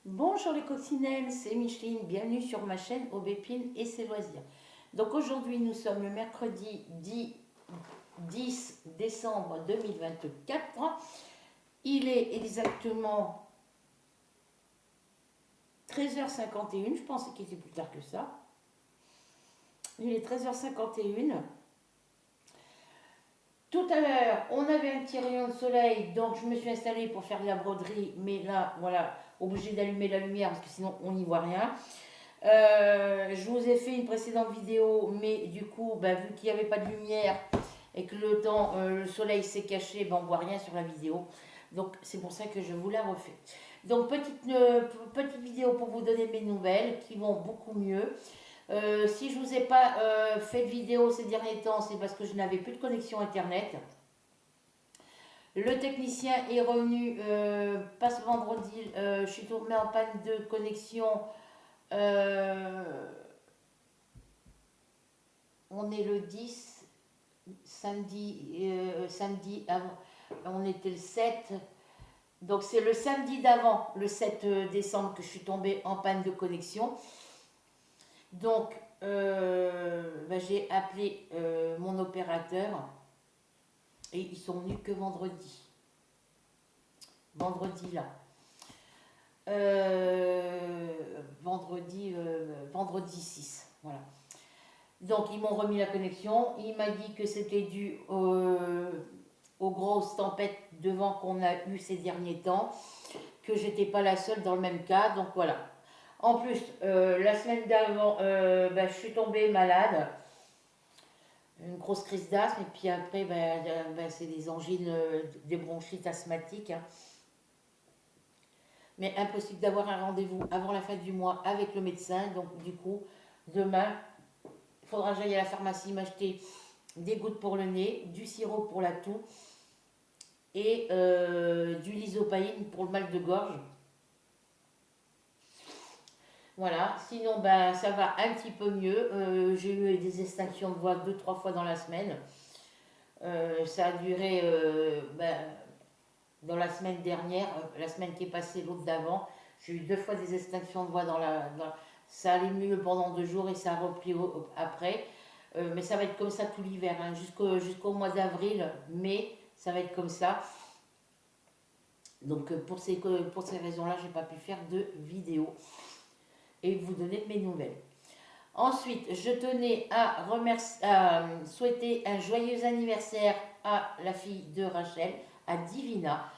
Bonjour les coccinelles, c'est Micheline, bienvenue sur ma chaîne Aubépine et ses loisirs. Donc aujourd'hui nous sommes le mercredi 10 décembre 2024. Il est exactement 13h51, je pensais qu'il était plus tard que ça. Il est 13h51. Tout à l'heure, on avait un petit rayon de soleil, donc je me suis installée pour faire de la broderie, mais là, voilà, obligée d'allumer la lumière parce que sinon on n'y voit rien. Je vous ai fait une précédente vidéo, mais du coup, bah, vu qu'il n'y avait pas de lumière et que le soleil s'est caché, bah, on ne voit rien sur la vidéo. Donc c'est pour ça que je vous la refais. Donc petite vidéo pour vous donner mes nouvelles qui vont beaucoup mieux. Si je ne vous ai pas fait de vidéo ces derniers temps, c'est parce que je n'avais plus de connexion internet. Le technicien est revenu, pas ce vendredi, je suis tombée en panne de connexion. euh, on est le 10, samedi avant, on était le 7. Donc c'est le samedi d'avant, le 7 décembre, que je suis tombée en panne de connexion. Donc j'ai appelé mon opérateur et ils sont venus que vendredi. Vendredi là. Vendredi 6. Voilà. Donc ils m'ont remis la connexion. Il m'a dit que c'était dû aux grosses tempêtes de vent qu'on a eues ces derniers temps, que j'étais pas la seule dans le même cas. Donc voilà. En plus, la semaine d'avant, je suis tombée malade, une grosse crise d'asthme, et puis après, c'est des angines, des bronchites asthmatiques, hein. Mais impossible d'avoir un rendez-vous avant la fin du mois avec le médecin. Donc du coup, demain, il faudra que j'aille à la pharmacie m'acheter des gouttes pour le nez, du sirop pour la toux et du lysopaïne pour le mal de gorge. Voilà, sinon ça va un petit peu mieux. J'ai eu des extinctions de voix 2-3 fois dans la semaine. Ça a duré dans la semaine dernière, la semaine qui est passée, l'autre d'avant. J'ai eu 2 fois des extinctions de voix ça allait mieux pendant 2 jours et ça a repris après. Mais ça va être comme ça tout l'hiver, hein, jusqu'au mois d'avril, mai, ça va être comme ça. Donc pour ces raisons-là, je n'ai pas pu faire de vidéo et vous donner mes nouvelles. Ensuite, je tenais à souhaiter un joyeux anniversaire à la fille de Rachel, à Divina.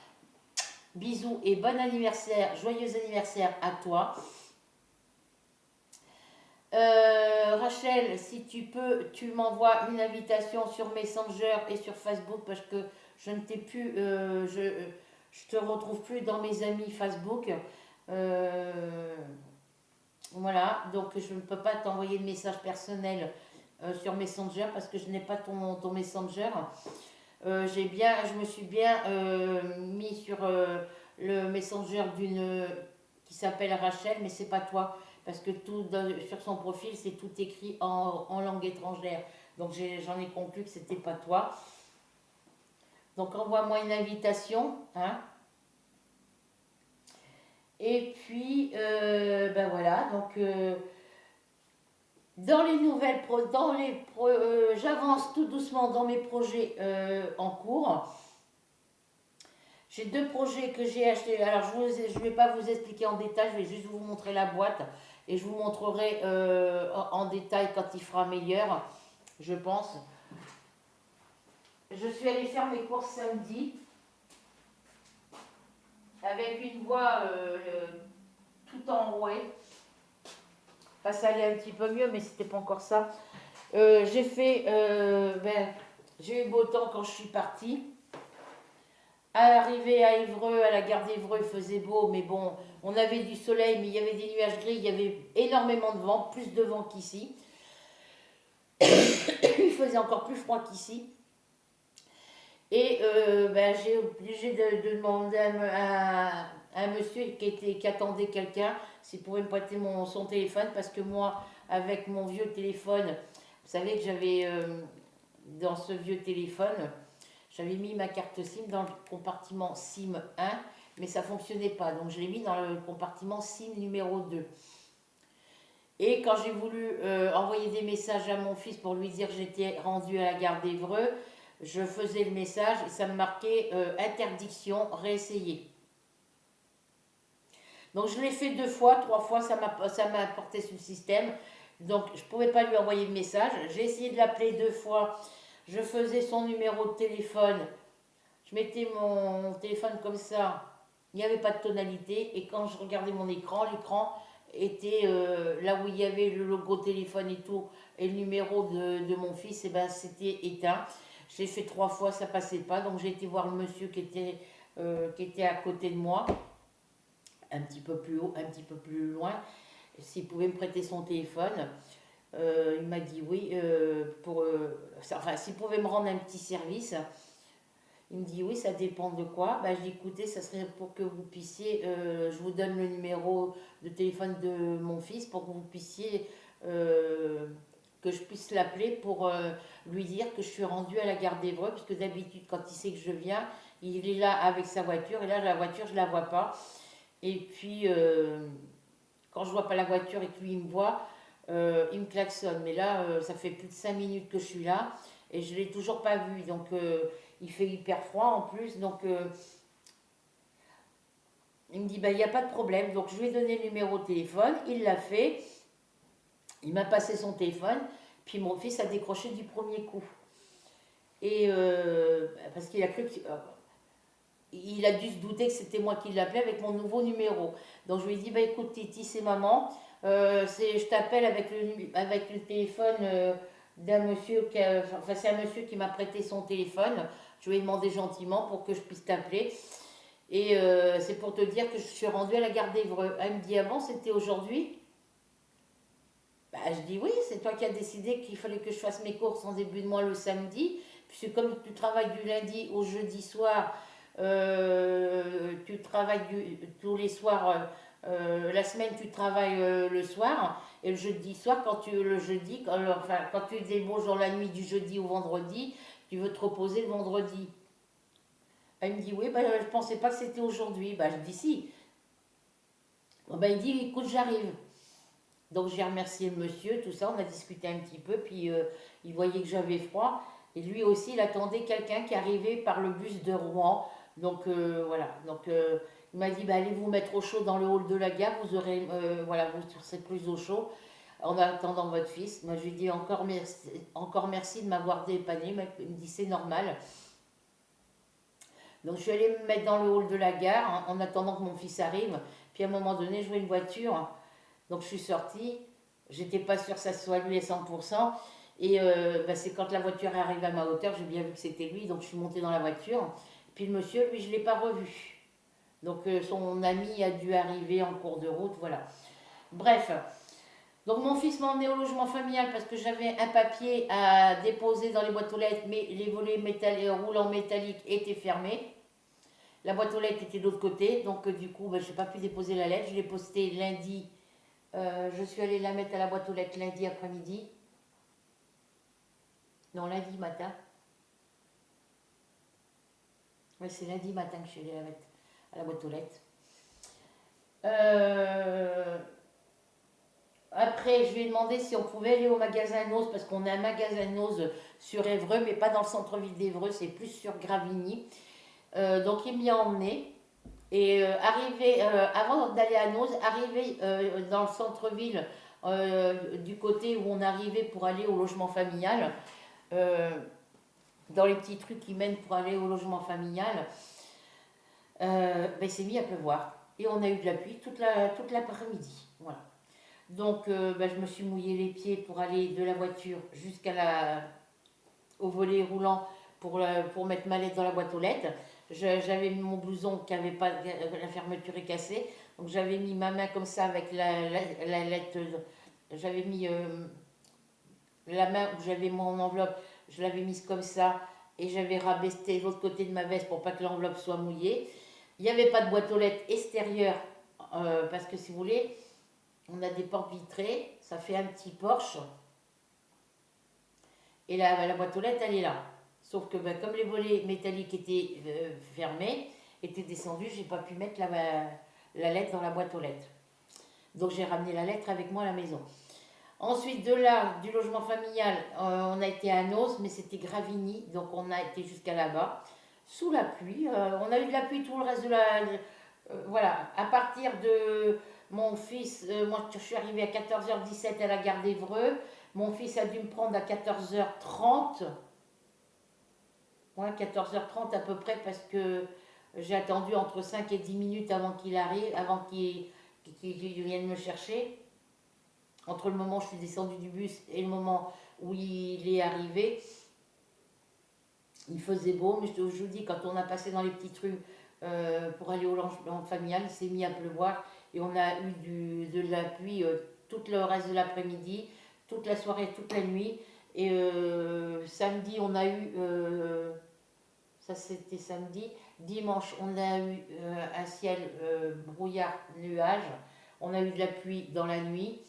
Bisous et bon anniversaire, joyeux anniversaire à toi. Rachel, si tu peux, tu m'envoies une invitation sur Messenger et sur Facebook parce que je ne t'ai plus, je te retrouve plus dans mes amis Facebook. Euh, voilà, donc je ne peux pas t'envoyer de message personnel sur Messenger parce que je n'ai pas ton Messenger. Je me suis bien mis sur le Messenger d'une qui s'appelle Rachel, mais c'est pas toi parce que sur son profil c'est tout écrit en langue étrangère. Donc j'en ai conclu que c'était pas toi. Donc envoie-moi une invitation, hein. Et puis voilà, donc dans les nouvelles j'avance tout doucement dans mes projets en cours. J'ai 2 projets que j'ai achetés. Alors je ne vais pas vous expliquer en détail, je vais juste vous montrer la boîte et je vous montrerai en détail quand il fera meilleur, je pense. Je suis allée faire mes courses samedi avec une voix tout enrouée. Enfin, ça allait un petit peu mieux, mais c'était pas encore ça. J'ai eu beau temps quand je suis partie. À l'arrivée à Évreux, à la gare d'Évreux, il faisait beau, mais bon, on avait du soleil, mais il y avait des nuages gris, il y avait énormément de vent, plus de vent qu'ici. Il faisait encore plus froid qu'ici. Et j'ai obligé de demander à un monsieur qui attendait quelqu'un s'il pouvait me prêter son téléphone, parce que moi, avec mon vieux téléphone, vous savez que j'avais dans ce vieux téléphone, j'avais mis ma carte SIM dans le compartiment SIM 1 mais ça ne fonctionnait pas. Donc je l'ai mis dans le compartiment SIM numéro 2. Et quand j'ai voulu envoyer des messages à mon fils pour lui dire que j'étais rendue à la gare d'Évreux, je faisais le message et ça me marquait interdiction, réessayer. Donc je l'ai fait 2 fois, 3 fois, ça m'a apporté sur le système. Donc je ne pouvais pas lui envoyer de message. J'ai essayé de l'appeler 2 fois. Je faisais son numéro de téléphone. Je mettais mon téléphone comme ça. Il n'y avait pas de tonalité. Et quand je regardais mon écran, l'écran était là où il y avait le logo téléphone et tout, et le numéro de mon fils, et ben c'était éteint. J'ai fait 3 fois, ça passait pas. Donc j'ai été voir le monsieur qui était à côté de moi, un petit peu plus haut, un petit peu plus loin, s'il pouvait me prêter son téléphone. Il m'a dit oui, enfin s'il pouvait me rendre un petit service. Il me dit oui, ça dépend de quoi. Bah, je dis écoutez, ça serait pour que vous puissiez, je vous donne le numéro de téléphone de mon fils pour que vous puissiez, que je puisse l'appeler pour lui dire que je suis rendue à la gare d'Évreux, parce que d'habitude quand il sait que je viens, il est là avec sa voiture, et là la voiture je la vois pas. Et puis quand je vois pas la voiture et que lui il me voit, il me klaxonne. Mais là, ça fait plus de 5 minutes que je suis là et je l'ai toujours pas vu. Donc il fait hyper froid en plus, donc il me dit bah il n'y a pas de problème. Donc je lui ai donné le numéro de téléphone, il l'a fait, il m'a passé son téléphone, puis mon fils a décroché du premier coup. Et parce qu'il a cru il a dû se douter que c'était moi qui l'appelais avec mon nouveau numéro. Donc je lui ai dit bah écoute Titi, c'est maman, je t'appelle avec le téléphone d'un monsieur enfin c'est un monsieur qui m'a prêté son téléphone. Je lui ai demandé gentiment pour que je puisse t'appeler. Et c'est pour te dire que je suis rendue à la gare d'Évreux. Elle me dit ah bon, c'était aujourd'hui? Bah, je dis oui, c'est toi qui as décidé qu'il fallait que je fasse mes courses en début de mois le samedi. Puisque comme tu travailles du lundi au jeudi soir, tu travailles tous les soirs, la semaine tu travailles le soir, et le jeudi soir, quand tu débauches dans la nuit du jeudi au vendredi, tu veux te reposer le vendredi. Elle me dit oui, bah, je pensais pas que c'était aujourd'hui. Bah, je dis si. Bon, bah, il dit écoute, j'arrive. Donc j'ai remercié le monsieur, tout ça, on a discuté un petit peu, puis il voyait que j'avais froid. Et lui aussi, il attendait quelqu'un qui arrivait par le bus de Rouen. Donc voilà, donc il m'a dit bah, allez vous mettre au chaud dans le hall de la gare, vous aurez, voilà, vous serez plus au chaud en attendant votre fils. Moi je lui dis encore merci de m'avoir dépanné. Il me dit c'est normal. Donc je suis allée me mettre dans le hall de la gare en attendant que mon fils arrive. Puis à un moment donné, je vois une voiture. Donc je suis sortie. J'étais pas sûre que ça soit lui à 100%. Et bah, c'est quand la voiture est arrivée à ma hauteur, j'ai bien vu que c'était lui. Donc je suis montée dans la voiture. Puis le monsieur, lui, je ne l'ai pas revu. Donc son ami a dû arriver en cours de route. Voilà. Bref. Donc mon fils m'a emmené au logement familial parce que j'avais un papier à déposer dans les boîtes aux lettres, mais les volets roulants métalliques étaient fermés. La boîte aux lettres était de l'autre côté, donc du coup, bah, je n'ai pas pu déposer la lettre. Je l'ai postée lundi. Je suis allée la mettre à la boîte aux lettres lundi après-midi. Non, lundi matin. Oui, c'est lundi matin que je suis allée la mettre à la boîte aux lettres. Après, je lui ai demandé si on pouvait aller au magasin Nose, parce qu'on a un magasin Nose sur Évreux, mais pas dans le centre-ville d'Évreux, c'est plus sur Gravigny. Donc il m'y a emmené. Et avant d'aller à Nose, arrivé dans le centre-ville, du côté où on arrivait pour aller au logement familial, dans les petits trucs qui mènent pour aller au logement familial, ben, il s'est mis à pleuvoir. Et on a eu de la pluie toute l'après-midi. Voilà. Donc ben, je me suis mouillé les pieds pour aller de la voiture au volet roulant pour mettre ma lettre dans la boîte aux lettres. J'avais mis mon blouson qui avait pas, la fermeture est cassée. Donc j'avais mis ma main comme ça avec la lettre. J'avais mis la main où j'avais mon enveloppe, je l'avais mise comme ça. Et j'avais rabaissé l'autre côté de ma veste pour pas que l'enveloppe soit mouillée. Il n'y avait pas de boîte aux lettres extérieure parce que si vous voulez, on a des portes vitrées, ça fait un petit porche. Et la boîte aux lettres, elle est là. Sauf que ben, comme les volets métalliques étaient fermés, était descendue, j'ai pas pu mettre la lettre dans la boîte aux lettres. Donc j'ai ramené la lettre avec moi à la maison. Ensuite de là, du logement familial, on a été à Nos, mais c'était Gravigny, donc on a été jusqu'à là-bas, sous la pluie. On a eu de la pluie tout le reste de voilà, à partir de mon fils, moi je suis arrivée à 14h17 à la gare d'Évreux, mon fils a dû me prendre à 14h30, ouais, 14h30 à peu près, parce que j'ai attendu entre 5 et 10 minutes avant qu'il arrive, avant qu'il vienne me chercher. Entre le moment où je suis descendue du bus et le moment où il est arrivé, il faisait beau, mais je vous dis, quand on a passé dans les petites rues pour aller au logement familial, il s'est mis à pleuvoir et on a eu de la pluie tout le reste de l'après-midi, toute la soirée, toute la nuit. Et samedi, on a eu, ça c'était samedi, dimanche, on a eu un ciel brouillard, nuage, on a eu de la pluie dans la nuit.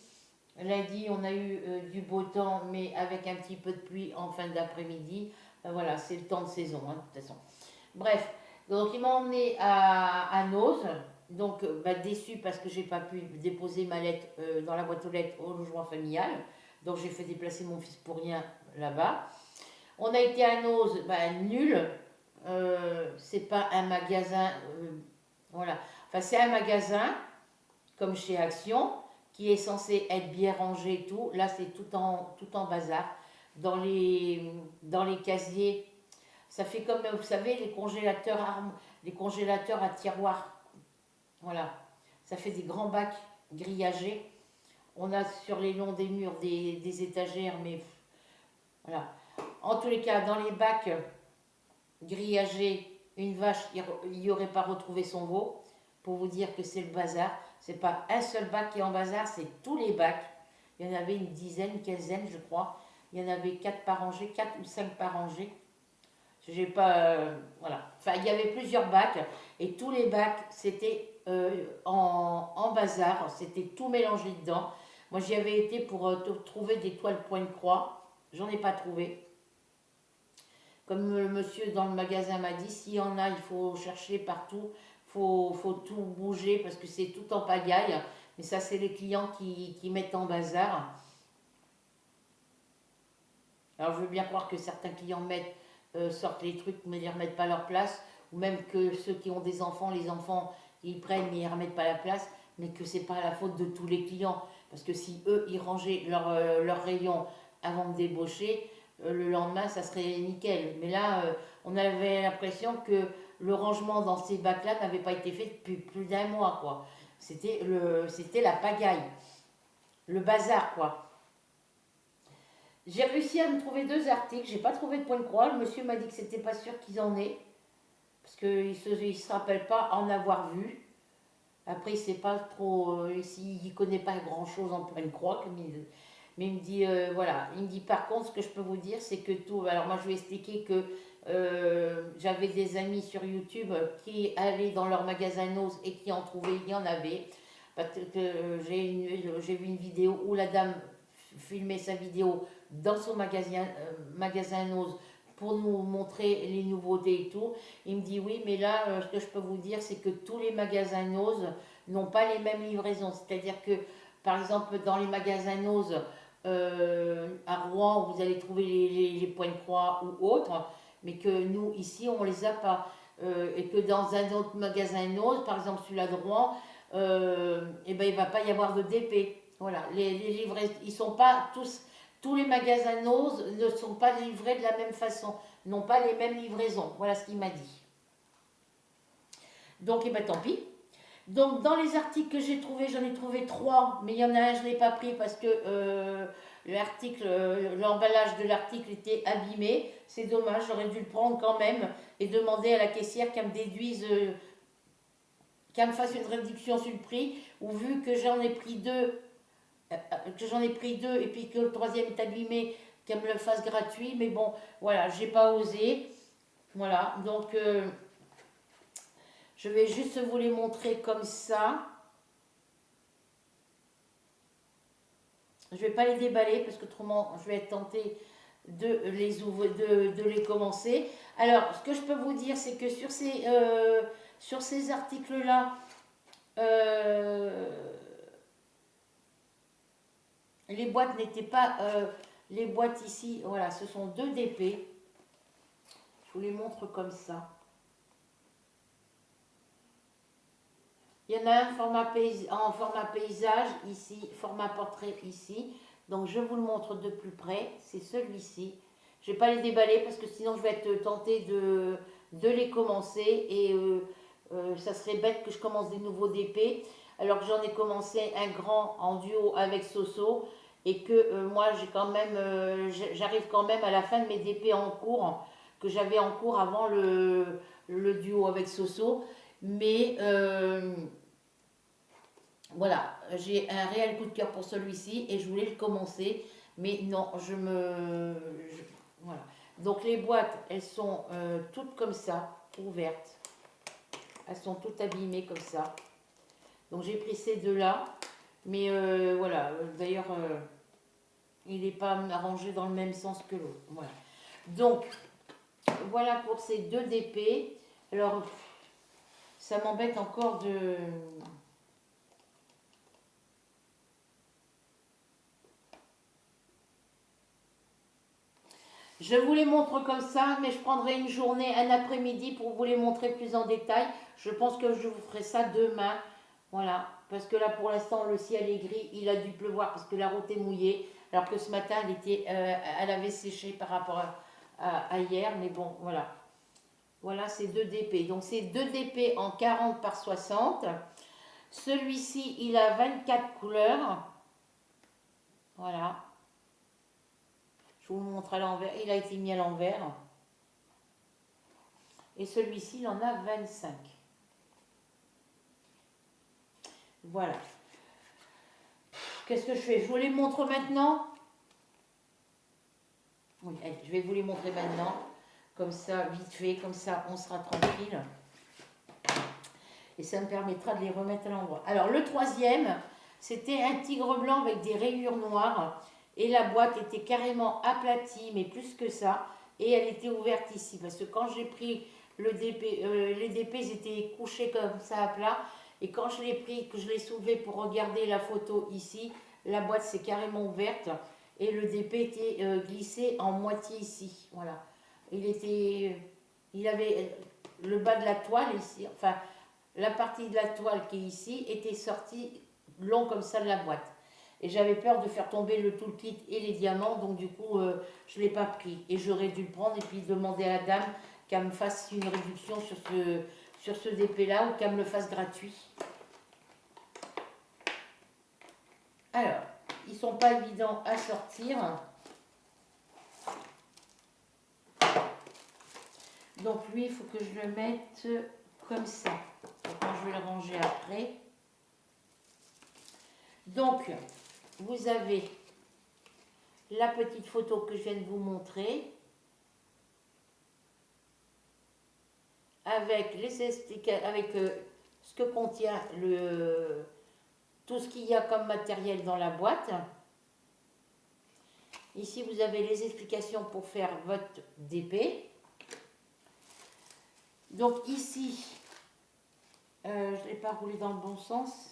Lundi, on a eu du beau temps, mais avec un petit peu de pluie en fin d'après-midi. Voilà, c'est le temps de saison, hein, de toute façon. Bref, donc ils m'ont emmené à Noz. Donc, déçu parce que j'ai pas pu déposer ma lettre dans la boîte aux lettres au logement familial. Donc, j'ai fait déplacer mon fils pour rien là-bas. On a été à Noz, nul. C'est pas un magasin. Voilà. Enfin, c'est un magasin, comme chez Action, qui est censé être bien rangé et tout. Là, c'est tout en bazar. Dans les casiers, ça fait comme, vous savez, les congélateurs à tiroirs. Voilà. Ça fait des grands bacs grillagés. On a sur les longs des murs des étagères, mais voilà. En tous les cas, dans les bacs grillagés, une vache, il n'y aurait pas retrouvé son veau. Pour vous dire que c'est le bazar. C'est pas un seul bac qui est en bazar, c'est tous les bacs. Il y en avait une dizaine, une quinzaine, je crois. Il y en avait 4 par rangée, 4 ou 5 par rangée. J'ai pas. Voilà. Enfin, il y avait plusieurs bacs. Et tous les bacs, c'était en bazar. C'était tout mélangé dedans. Moi, j'y avais été pour trouver des toiles point de croix. J'en ai pas trouvé. Comme le monsieur dans le magasin m'a dit, s'il y en a, il faut chercher partout. Faut tout bouger parce que c'est tout en pagaille. Mais ça, c'est les clients qui mettent en bazar. Alors, je veux bien croire que certains clients sortent les trucs mais ils ne remettent pas leur place. Ou même que ceux qui ont des enfants, les enfants, ils prennent mais ils ne remettent pas la place. Mais que ce n'est pas la faute de tous les clients. Parce que si eux, ils rangeaient leur rayon avant de débaucher, le lendemain, ça serait nickel. Mais là, on avait l'impression que le rangement dans ces bacs-là n'avait pas été fait depuis plus d'un mois, quoi. C'était la pagaille, le bazar, quoi. J'ai réussi à me trouver 2 articles, j'ai pas trouvé de point de croix. Le monsieur m'a dit que c'était pas sûr qu'ils en aient, parce qu'il ne se rappelle pas en avoir vu. Après, il sait pas trop, il connaît pas grand-chose en point de croix, mais il me dit, voilà, il me dit par contre, ce que je peux vous dire, c'est que tout, alors moi je lui ai expliqué que j'avais des amis sur YouTube qui allaient dans leur magasin Nose et qui en trouvaient, il y en avait. Parce que j'ai vu une vidéo où la dame filmait sa vidéo dans son magasin Nose pour nous montrer les nouveautés et tout. Il me dit oui, mais là, ce que je peux vous dire, c'est que tous les magasins Nose n'ont pas les mêmes livraisons. C'est-à-dire que, par exemple, dans les magasins Nose, à Rouen, vous allez trouver les points de croix ou autres, mais que nous, ici, on ne les a pas. Et que dans un autre magasin Nose, par exemple celui-là de Rouen, il ne va pas y avoir de DP. Voilà, les livraisons, ils sont pas tous les magasins Nose ne sont pas livrés de la même façon, n'ont pas les mêmes livraisons. Voilà ce qu'il m'a dit. Donc, tant pis. Donc, dans les articles que j'ai trouvés, j'en ai trouvé 3, mais il y en a un, je ne l'ai pas pris parce que l'emballage de l'article était abîmé. C'est dommage, j'aurais dû le prendre quand même et demander à la caissière qu'elle me déduise, qu'elle me fasse une réduction sur le prix, ou vu que j'en ai pris 2, et puis que le 3e est abîmé, qu'elle me le fasse gratuit. Mais bon, voilà, j'ai pas osé. Voilà, donc je vais juste vous les montrer comme ça. Je ne vais pas les déballer parce qu'autrement je vais être tentée de les commencer. Alors, ce que je peux vous dire, c'est que sur Sur ces articles-là, les boîtes n'étaient pas... les boîtes ici, voilà, ce sont 2 DP. Je vous les montre comme ça. Il y en a un en format paysage ici, format portrait ici. Donc je vous le montre de plus près. C'est celui-ci. Je ne vais pas les déballer parce que sinon je vais être tentée de les commencer. Et ça serait bête que je commence des nouveaux DP. Alors que j'en ai commencé un grand en duo avec Soso. Et que moi j'arrive quand même à la fin de mes DP en cours. Que j'avais en cours avant le duo avec Soso. Mais voilà, j'ai un réel coup de cœur pour celui-ci et je voulais le commencer. Mais non, voilà. Donc les boîtes, elles sont toutes comme ça, ouvertes. Elles sont toutes abîmées comme ça. Donc j'ai pris ces deux-là. Mais voilà, d'ailleurs, il n'est pas arrangé dans le même sens que l'autre. Voilà. Donc, voilà pour ces 2 DP. Alors, ça m'embête encore de... Je vous les montre comme ça, mais je prendrai une journée, un après-midi pour vous les montrer plus en détail. Je pense que je vous ferai ça demain. Voilà, parce que là pour l'instant le ciel est gris, il a dû pleuvoir parce que la route est mouillée. Alors que ce matin elle avait séché par rapport à hier, mais bon voilà. Voilà ces 2 DP. Donc c'est 2 DP en 40 par 60. Celui-ci il a 24 couleurs. Voilà. Je vous le montre à l'envers. Il a été mis à l'envers. Et celui-ci, il en a 25. Voilà. Qu'est-ce que je fais? Je vous les montre maintenant. Oui, allez, je vais vous les montrer maintenant. Comme ça, vite fait. Comme ça, on sera tranquille. Et ça me permettra de les remettre à l'endroit. Alors, le troisième, c'était un tigre blanc avec des rayures noires. Et la boîte était carrément aplatie, mais plus que ça. Et elle était ouverte ici. Parce que quand j'ai pris le DP, les DP, ils étaient couchés comme ça à plat. Et quand je l'ai pris, que je l'ai soulevé pour regarder la photo ici, la boîte s'est carrément ouverte. Et le DP était glissé en moitié ici. Voilà. Il avait le bas de la toile ici. Enfin, la partie de la toile qui est ici était sortie long comme ça de la boîte. Et j'avais peur de faire tomber le toolkit et les diamants, donc du coup, je ne l'ai pas pris. Et j'aurais dû le prendre et puis demander à la dame qu'elle me fasse une réduction sur ce DP-là ou qu'elle me le fasse gratuit. Alors, ils ne sont pas évidents à sortir. Donc lui, il faut que je le mette comme ça. Quand je vais le ranger après. Donc, vous avez la petite photo que je viens de vous montrer avec les explications, avec ce que contient tout ce qu'il y a comme matériel dans la boîte. Ici, vous avez les explications pour faire votre DP. Donc ici, je ne l'ai pas roulé dans le bon sens.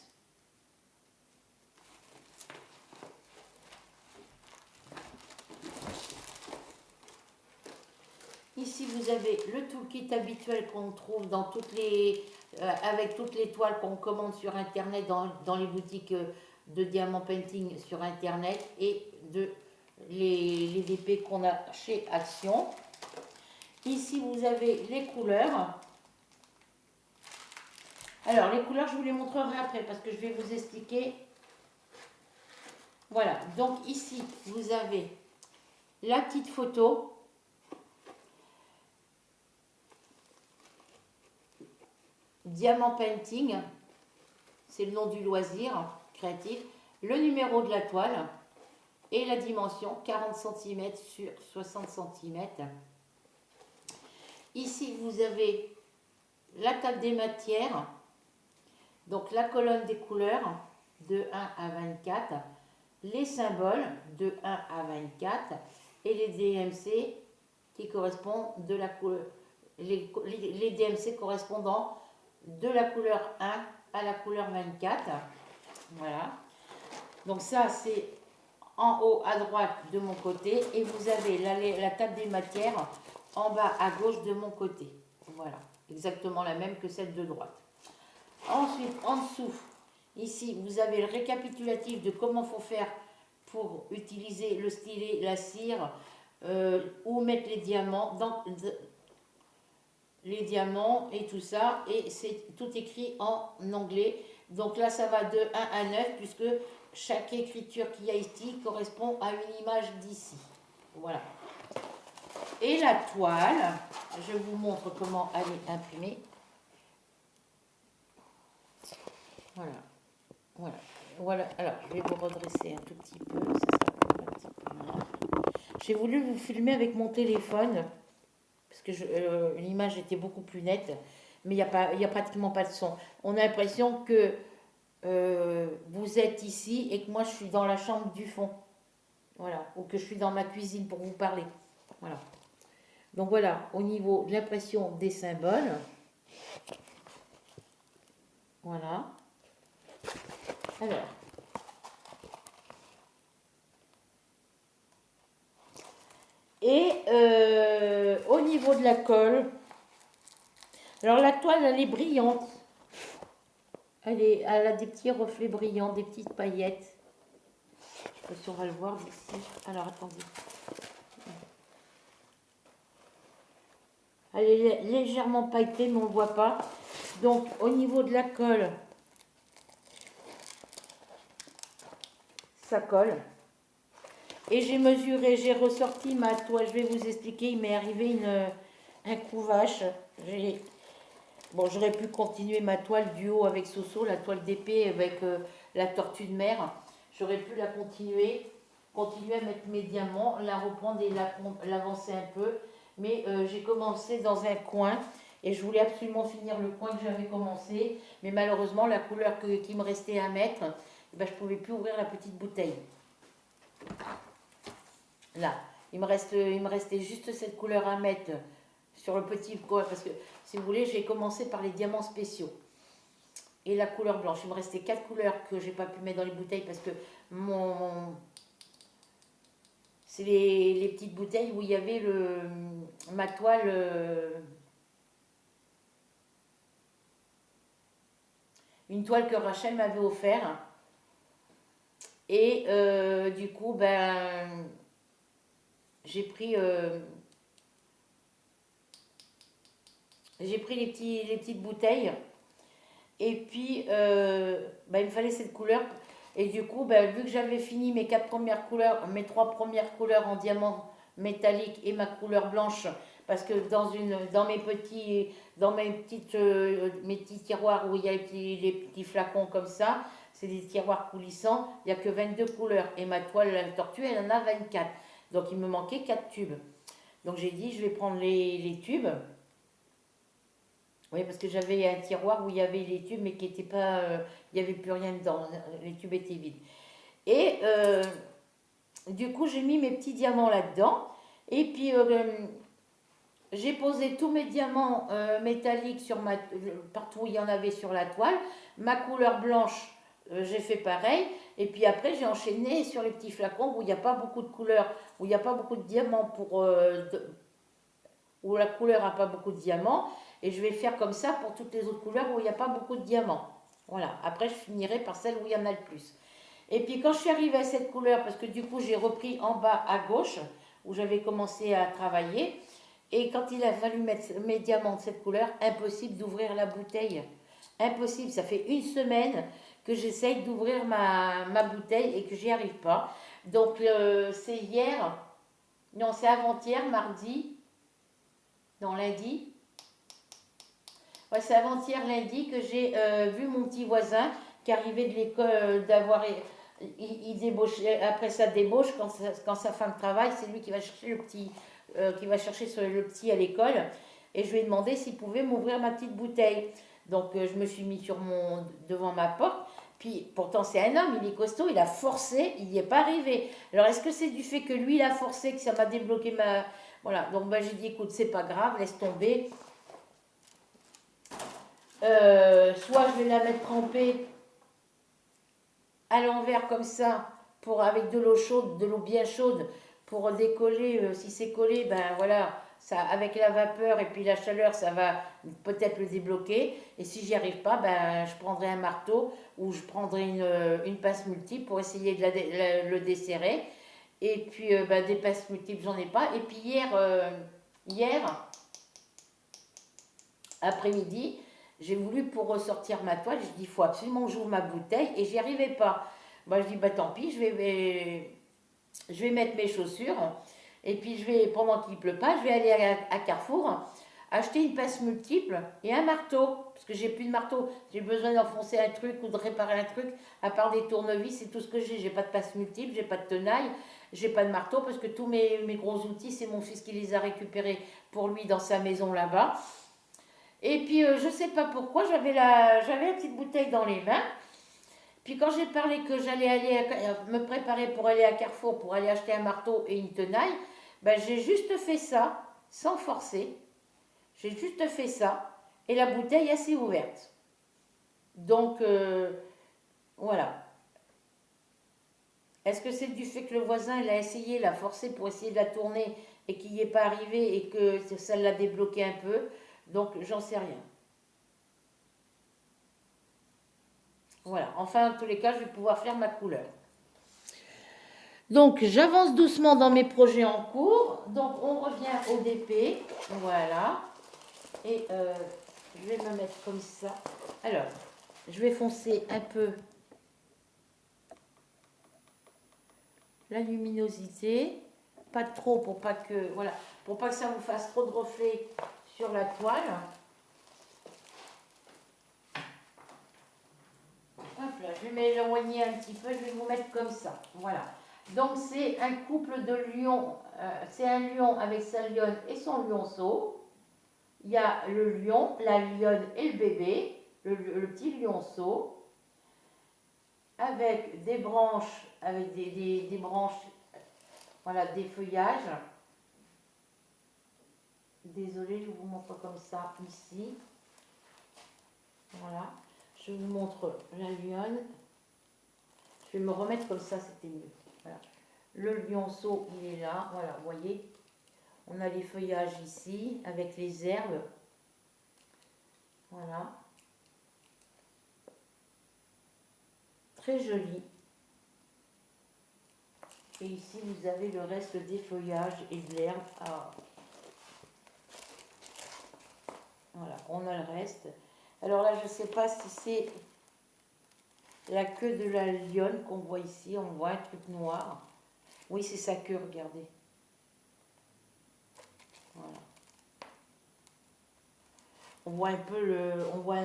Ici, vous avez le toolkit habituel qu'on trouve dans avec toutes les toiles qu'on commande sur Internet, dans les boutiques de Diamant Painting sur Internet et les DP qu'on a chez Action. Ici, vous avez les couleurs. Alors, les couleurs, je vous les montrerai après parce que je vais vous expliquer. Voilà, donc ici, vous avez la petite photo. Diamant Painting, c'est le nom du loisir créatif, le numéro de la toile et la dimension 40 cm sur 60 cm. Ici, vous avez la table des matières, donc la colonne des couleurs de 1 à 24, les symboles de 1 à 24 et les DMC qui correspondent de la couleur, les DMC correspondant de la couleur 1 à la couleur 24. Voilà. Donc ça, c'est en haut à droite de mon côté. Et vous avez la table des matières en bas à gauche de mon côté. Voilà. Exactement la même que celle de droite. Ensuite, en dessous, ici, vous avez le récapitulatif de comment il faut faire pour utiliser le stylet, la cire, où mettre les diamants, les diamants et tout ça. Et c'est tout écrit en anglais. Donc là, ça va de 1 à 9, puisque chaque écriture qu'il y a ici correspond à une image d'ici. Voilà. Et la toile, je vous montre comment elle est imprimée. Voilà. Voilà. Voilà. Alors, je vais vous redresser un tout petit peu. Ça sera un petit peu mieux. J'ai voulu vous filmer avec mon téléphone parce que l'image était beaucoup plus nette, mais il y a pratiquement pas de son. On a l'impression que vous êtes ici et que moi je suis dans la chambre du fond. Voilà. Ou que je suis dans ma cuisine pour vous parler. Voilà. Donc voilà, au niveau de l'impression des symboles. Voilà. Alors. Et au niveau de la colle, alors la toile, elle est brillante. Elle a des petits reflets brillants, des petites paillettes. Je ne sais pas si on va le voir d'ici. Alors attendez. Elle est légèrement pailletée, mais on ne le voit pas. Donc au niveau de la colle, ça colle. Et j'ai mesuré, j'ai ressorti ma toile. Je vais vous expliquer, il m'est arrivé un coup vache. Bon, j'aurais pu continuer ma toile du haut avec Soso, la toile d'épée avec la tortue de mer. J'aurais pu la continuer à mettre mes diamants, la reprendre et l'avancer un peu. Mais j'ai commencé dans un coin et je voulais absolument finir le coin que j'avais commencé. Mais malheureusement, la couleur qui me restait à mettre, je ne pouvais plus ouvrir la petite bouteille. Là, il me restait juste cette couleur à mettre sur le petit coin parce que si vous voulez, j'ai commencé par les diamants spéciaux et la couleur blanche. Il me restait 4 couleurs que j'ai pas pu mettre dans les bouteilles parce que c'est les petites bouteilles où il y avait ma toile, une toile que Rachel m'avait offert. Et du coup, j'ai pris les petites bouteilles. Et puis, il me fallait cette couleur. Et du coup, vu que j'avais fini mes 4 premières couleurs, mes 3 premières couleurs en diamant métallique et ma couleur blanche, parce que dans mes petits tiroirs où il y a les petits flacons comme ça, c'est des tiroirs coulissants, il n'y a que 22 couleurs. Et ma toile, la tortue, elle en a 24. Donc il me manquait 4 tubes. Donc j'ai dit, je vais prendre les tubes. Oui, parce que j'avais un tiroir où il y avait les tubes, mais qui n'était pas. Il n'y avait plus rien dedans. Les tubes étaient vides. Et du coup, j'ai mis mes petits diamants là-dedans. Et puis, j'ai posé tous mes diamants métalliques partout où il y en avait sur la toile. Ma couleur blanche, j'ai fait pareil. Et puis après, j'ai enchaîné sur les petits flacons où il n'y a pas beaucoup de couleurs, où il n'y a pas beaucoup de diamants où la couleur n'a pas beaucoup de diamants. Et je vais faire comme ça pour toutes les autres couleurs où il n'y a pas beaucoup de diamants. Voilà. Après, je finirai par celle où il y en a le plus. Et puis, quand je suis arrivée à cette couleur, parce que du coup, j'ai repris en bas à gauche, où j'avais commencé à travailler. Et quand il a fallu mettre mes diamants de cette couleur, impossible d'ouvrir la bouteille. Impossible. Ça fait une semaine que j'essaye d'ouvrir ma bouteille et que j'y arrive pas. Donc, c'est hier, non, c'est avant-hier, mardi, non, lundi. Ouais, c'est avant-hier lundi que j'ai vu mon petit voisin qui arrivait de l'école il débauchait, après sa débauche, quand sa femme travaille, c'est lui qui va chercher le petit à l'école. Et je lui ai demandé s'il pouvait m'ouvrir ma petite bouteille. Donc je me suis mis devant ma porte. Puis pourtant c'est un homme, il est costaud, il a forcé, il n'y est pas arrivé. Alors est-ce que c'est du fait que lui il a forcé que ça m'a débloqué ma... Voilà, donc j'ai dit écoute, c'est pas grave, laisse tomber. soit je vais la mettre trempée à l'envers comme ça, avec de l'eau chaude, de l'eau bien chaude, pour décoller. Si c'est collé, ben voilà, ça, avec la vapeur et puis la chaleur, ça va peut-être le débloquer. Et si j'y arrive pas, ben je prendrai un marteau ou je prendrai une passe multiple pour essayer de le desserrer. Et puis ben, des passes multiples, j'en ai pas. Et puis hier après-midi, j'ai voulu pour ressortir ma toile, je dis il faut absolument que j'ouvre ma bouteille et j'y arrivais pas. Moi je dis bah tant pis, je vais mettre mes chaussures et puis je vais, pendant qu'il pleut pas, je vais aller à Carrefour acheter une passe multiple et un marteau. Parce que j'ai plus de marteau, j'ai besoin d'enfoncer un truc ou de réparer un truc, à part des tournevis, c'est tout ce que j'ai. J'ai pas de passe multiple, j'ai pas de tenaille, j'ai pas de marteau parce que tous mes gros outils, c'est mon fils qui les a récupérés pour lui dans sa maison là-bas. Et puis, je ne sais pas pourquoi, j'avais la petite bouteille dans les mains. Puis quand j'ai parlé que j'allais me préparer pour aller à Carrefour, pour aller acheter un marteau et une tenaille, ben, j'ai juste fait ça, sans forcer. J'ai juste fait ça. Et la bouteille, elle s'est ouverte. Donc, voilà. Est-ce que c'est du fait que le voisin, il a essayé, l'a forcé pour essayer de la tourner et qu'il n'y est pas arrivé et que ça l'a débloqué un peu? Donc, j'en sais rien. Voilà, enfin, en tous les cas, je vais pouvoir faire ma couleur. Donc, j'avance doucement dans mes projets en cours. Donc, on revient au DP. Voilà. Et je vais me mettre comme ça. Alors, je vais foncer un peu la luminosité. Pas trop pour pas que, voilà, pour pas que ça vous fasse trop de reflets sur la toile. Hop là, je vais m'éloigner un petit peu, je vais vous mettre comme ça. Voilà. Donc c'est un couple de lions, c'est un lion avec sa lionne et son lionceau. Il y a le lion, la lionne et le bébé, le petit lionceau, avec des branches, avec des branches, voilà, des feuillages. Désolée, je vous montre comme ça ici. Voilà. Je vous montre la lionne. Je vais me remettre comme ça, c'était mieux. Voilà. Le lionceau, il est là. Voilà, vous voyez. On a les feuillages ici, avec les herbes. Voilà. Très joli. Et ici, vous avez le reste des feuillages et de l'herbe. Ah. Voilà, on a le reste. Alors là, je ne sais pas si c'est la queue de la lionne qu'on voit ici. On voit un truc noir. Oui, c'est sa queue, regardez. Voilà. On voit un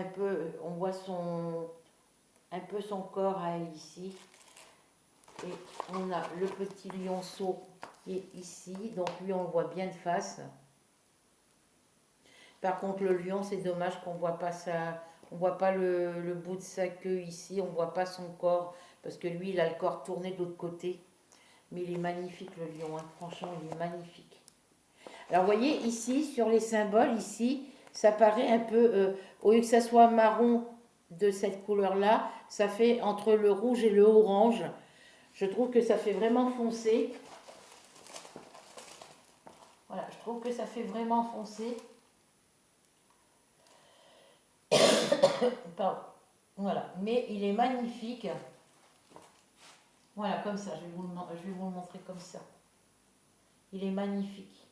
peu un peu son corps à elle ici. Et on a le petit lionceau qui est ici. Donc lui, on le voit bien de face. Par contre, le lion, c'est dommage qu'on voit pas on voit pas le bout de sa queue ici. On voit pas son corps parce que lui, il a le corps tourné de l'autre côté. Mais il est magnifique, le lion. Hein. Franchement, il est magnifique. Alors, vous voyez, ici, sur les symboles, ici, ça paraît un peu... au lieu que ça soit marron de cette couleur-là, ça fait entre le rouge et le orange. Je trouve que ça fait vraiment foncé. Voilà, je trouve que ça fait vraiment foncé. Pardon. Voilà, mais il est magnifique. Voilà, comme ça, je vais vous le montrer comme ça. Il est magnifique.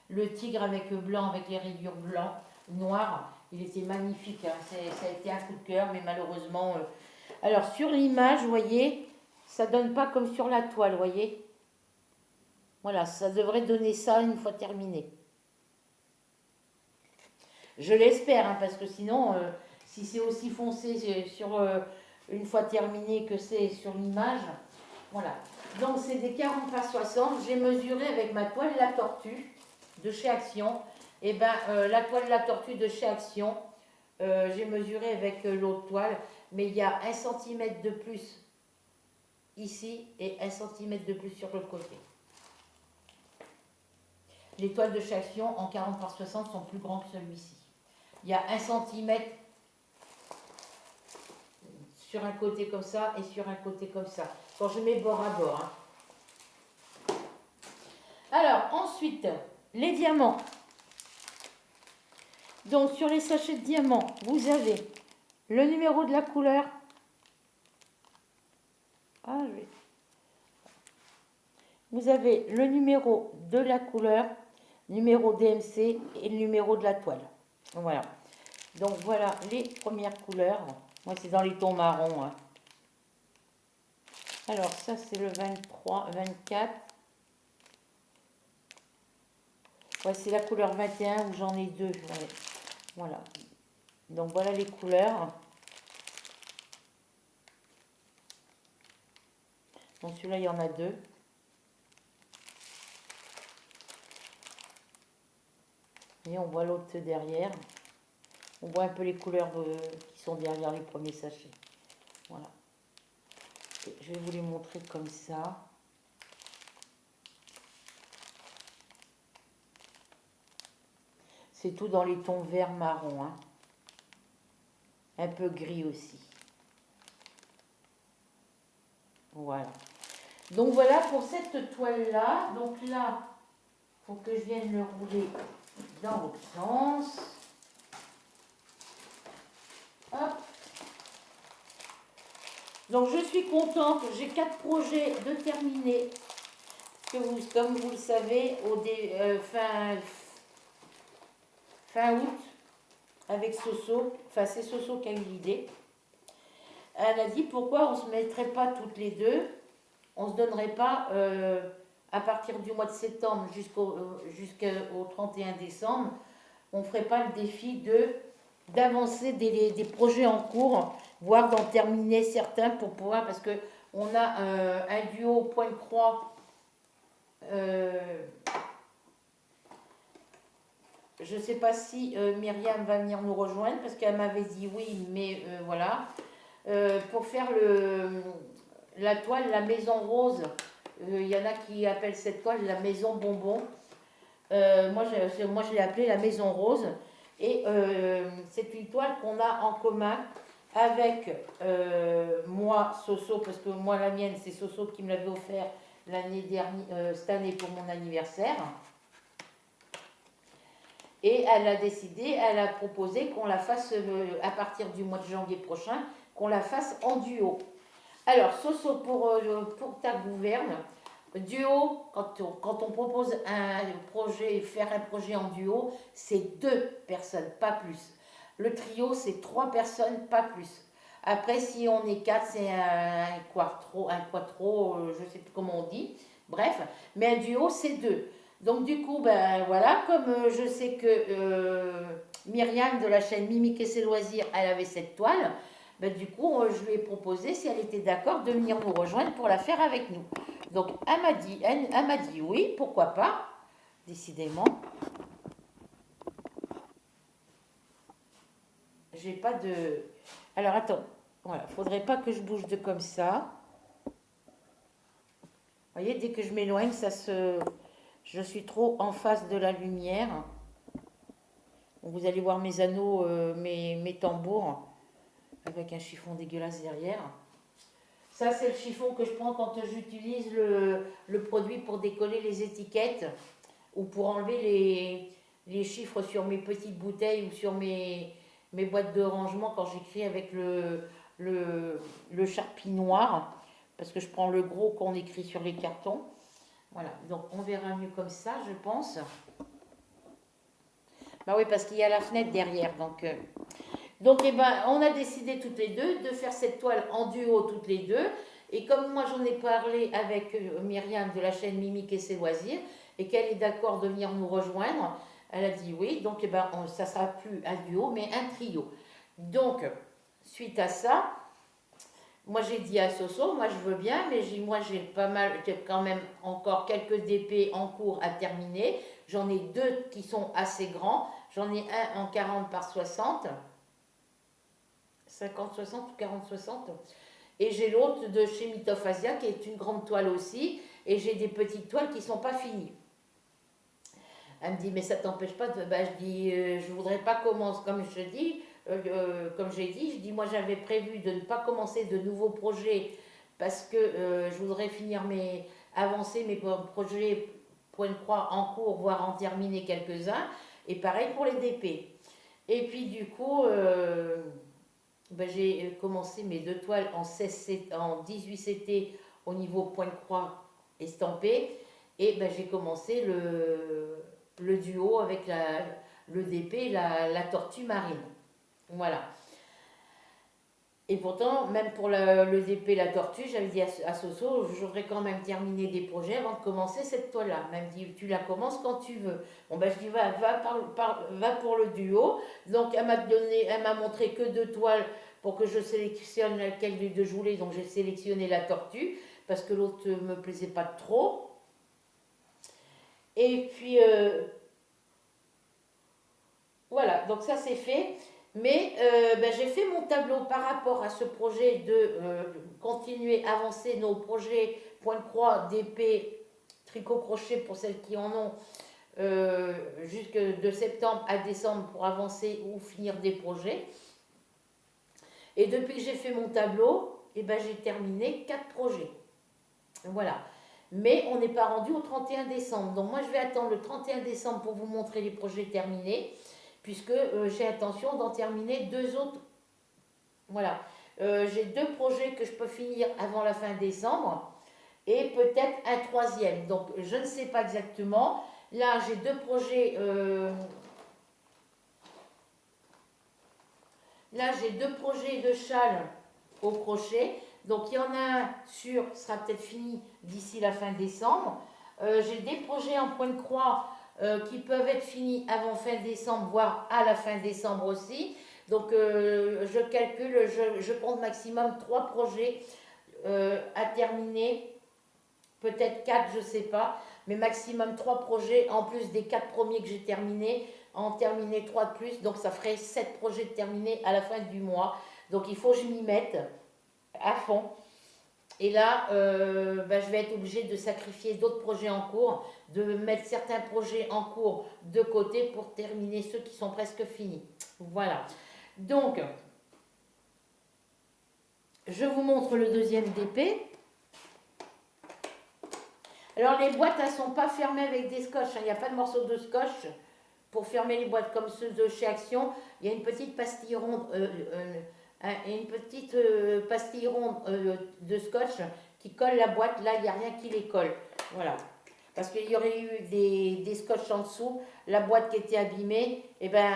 Le tigre avec le blanc, avec les rayures blancs, noires, il était magnifique. Hein. Ça a été un coup de cœur, mais malheureusement... Alors, sur l'image, vous voyez, ça donne pas comme sur la toile, vous voyez. Voilà, ça devrait donner ça une fois terminé. Je l'espère, hein, parce que sinon, si c'est aussi foncé une fois terminé que c'est sur l'image, voilà. Donc c'est des 40 par 60. J'ai mesuré avec ma toile La Tortue de chez Action. Et ben la toile La Tortue de chez Action, j'ai mesuré avec l'autre toile, mais il y a 1 cm de plus ici et 1 cm de plus sur l'autre côté. Les toiles de chez Action en 40 par 60 sont plus grands que celui-ci. il y a 1 cm sur un côté comme ça et sur un côté comme ça. Quand je mets bord à bord. Hein. Alors, ensuite, les diamants. Donc, sur les sachets de diamants, vous avez le numéro de la couleur. Vous avez le numéro de la couleur, numéro DMC et le numéro de la toile. Voilà. Donc, voilà les premières couleurs. Moi, c'est dans les tons marrons. Hein. Alors, ça, c'est le 23, 24. Ouais, c'est la couleur 21 où j'en ai deux. Ouais. Voilà. Donc, voilà les couleurs. Donc, celui-là, il y en a deux. Et on voit l'autre derrière. On voit un peu les couleurs qui sont derrière les premiers sachets. Voilà. Et je vais vous les montrer comme ça. C'est tout dans les tons vert marron. Hein. Un peu gris aussi. Voilà. Donc voilà pour cette toile-là. Donc là, il faut que je vienne le rouler dans l'autre sens. Hop. Donc je suis contente, j'ai 4 projets de terminer. Comme vous le savez, fin août, avec Soso, enfin c'est Soso qui a eu l'idée. Elle a dit pourquoi on ne se mettrait pas toutes les deux, on ne se donnerait pas à partir du mois de septembre jusqu'au 31 décembre, on ne ferait pas le défi d'avancer des projets en cours, voire d'en terminer certains pour pouvoir, parce qu'on a un duo point de croix, je ne sais pas si Myriam va venir nous rejoindre, parce qu'elle m'avait dit oui, mais voilà, pour faire la toile, la maison rose, il y en a qui appellent cette toile la maison bonbon, moi je l'ai appelée la maison rose. Et c'est une toile qu'on a en commun avec moi, Soso, parce que moi, la mienne, c'est Soso qui me l'avait offert l'année dernière, cette année pour mon anniversaire. Et elle a proposé qu'on la fasse à partir du mois de janvier prochain, qu'on la fasse en duo. Alors, Soso, pour ta gouverne, duo, quand on propose un projet, faire un projet en duo, c'est 2 personnes, pas plus. Le trio, c'est 3 personnes, pas plus. Après, si on est 4, c'est un quattro, je ne sais plus comment on dit. Bref, mais un duo, c'est 2. Donc du coup, ben voilà, comme je sais que Myriam de la chaîne Mimique et ses loisirs, elle avait cette toile, ben, du coup, je lui ai proposé, si elle était d'accord, de venir nous rejoindre pour la faire avec nous. Donc, elle m'a dit oui, pourquoi pas, décidément. J'ai pas de... Alors, attends, voilà, faudrait pas que je bouge de comme ça. Vous voyez, dès que je m'éloigne, je suis trop en face de la lumière. Vous allez voir mes anneaux, mes tambours, avec un chiffon dégueulasse derrière. Ça, c'est le chiffon que je prends quand j'utilise le produit pour décoller les étiquettes ou pour enlever les chiffres sur mes petites bouteilles ou sur mes boîtes de rangement quand j'écris avec le Sharpie noir, parce que je prends le gros qu'on écrit sur les cartons. Voilà, donc on verra mieux comme ça, je pense. Bah oui, parce qu'il y a la fenêtre derrière, donc... Donc, eh ben, on a décidé toutes les deux de faire cette toile en duo toutes les deux. Et comme moi, j'en ai parlé avec Myriam de la chaîne Mimique et ses loisirs, et qu'elle est d'accord de venir nous rejoindre, elle a dit oui. Donc, eh ben, ça ne sera plus un duo, mais un trio. Donc, suite à ça, moi, j'ai dit à Soso, moi, je veux bien, mais j'ai quand même encore quelques DP en cours à terminer. J'en ai 2 qui sont assez grands. J'en ai un en 40 par 60. 50-60 ou 40-60. Et j'ai l'autre de chez Mythophasia qui est une grande toile aussi. Et j'ai des petites toiles qui ne sont pas finies. Elle me dit, mais ça t'empêche pas de... Bah, je dis, je voudrais pas commencer, comme je dis, comme j'ai dit, je dis, moi j'avais prévu de ne pas commencer de nouveaux projets parce que je voudrais avancer mes projets point de croix en cours, voire en terminer quelques-uns. Et pareil pour les DP. Et puis du coup, ben, j'ai commencé mes deux toiles en 18 CT au niveau point de croix estampé. Et ben, j'ai commencé le duo avec le DP, la tortue marine. Voilà. Et pourtant, même pour le DP, la tortue, j'avais dit à Soso, j'aurais quand même terminé des projets avant de commencer cette toile-là. Elle me dit, tu la commences quand tu veux. Bon, ben je dis, va pour le duo. Donc, elle m'a montré que deux toiles pour que je sélectionne laquelle des deux je voulais. Donc, j'ai sélectionné la tortue parce que l'autre ne me plaisait pas trop. Et puis, voilà, donc ça c'est fait. Mais ben, j'ai fait mon tableau par rapport à ce projet de continuer à avancer nos projets point de croix, d'épée, tricot crochet pour celles qui en ont, jusque de septembre à décembre pour avancer ou finir des projets. Et depuis que j'ai fait mon tableau, eh ben, j'ai terminé 4 projets. Voilà. Mais on n'est pas rendu au 31 décembre. Donc moi je vais attendre le 31 décembre pour vous montrer les projets terminés, puisque j'ai intention d'en terminer 2 autres. Voilà. J'ai 2 projets que je peux finir avant la fin décembre et peut-être un troisième. Donc je ne sais pas exactement. Là j'ai 2 projets. Là j'ai 2 projets de châles au crochet. Donc il y en a un sera peut-être fini d'ici la fin décembre. J'ai des projets en point de croix qui peuvent être finis avant fin décembre, voire à la fin décembre aussi. Donc je calcule, je compte maximum 3 projets à terminer, peut-être 4, je ne sais pas, mais maximum 3 projets, en plus des 4 premiers que j'ai terminés, en terminer 3 de plus, donc ça ferait 7 projets terminés à la fin du mois. Donc il faut que je m'y mette à fond. Et là, ben, je vais être obligée de sacrifier d'autres projets en cours, de mettre certains projets en cours de côté pour terminer ceux qui sont presque finis. Voilà. Donc, je vous montre le deuxième DP. Alors, les boîtes, elles ne sont pas fermées avec des scotch. Il n'y a pas de morceau de scotch pour fermer les boîtes comme ceux de chez Action. Il y a une petite pastille ronde, de scotch qui colle la boîte. Là, il n'y a rien qui les colle. Voilà. Parce qu'il y aurait eu des scotch en dessous, la boîte qui était abîmée, et ben,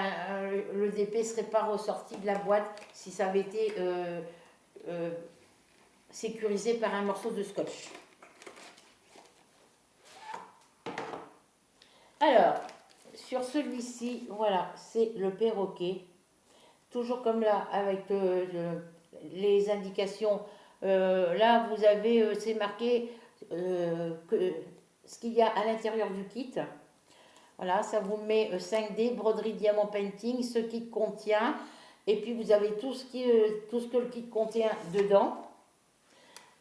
le DP ne serait pas ressorti de la boîte si ça avait été sécurisé par un morceau de scotch. Alors, sur celui-ci, voilà, c'est le perroquet. Toujours comme là, avec les indications. Là, vous avez, c'est marqué ce qu'il y a à l'intérieur du kit. Voilà, ça vous met 5D, broderie diamant painting, ce kit contient. Et puis, vous avez tout ce que le kit contient dedans.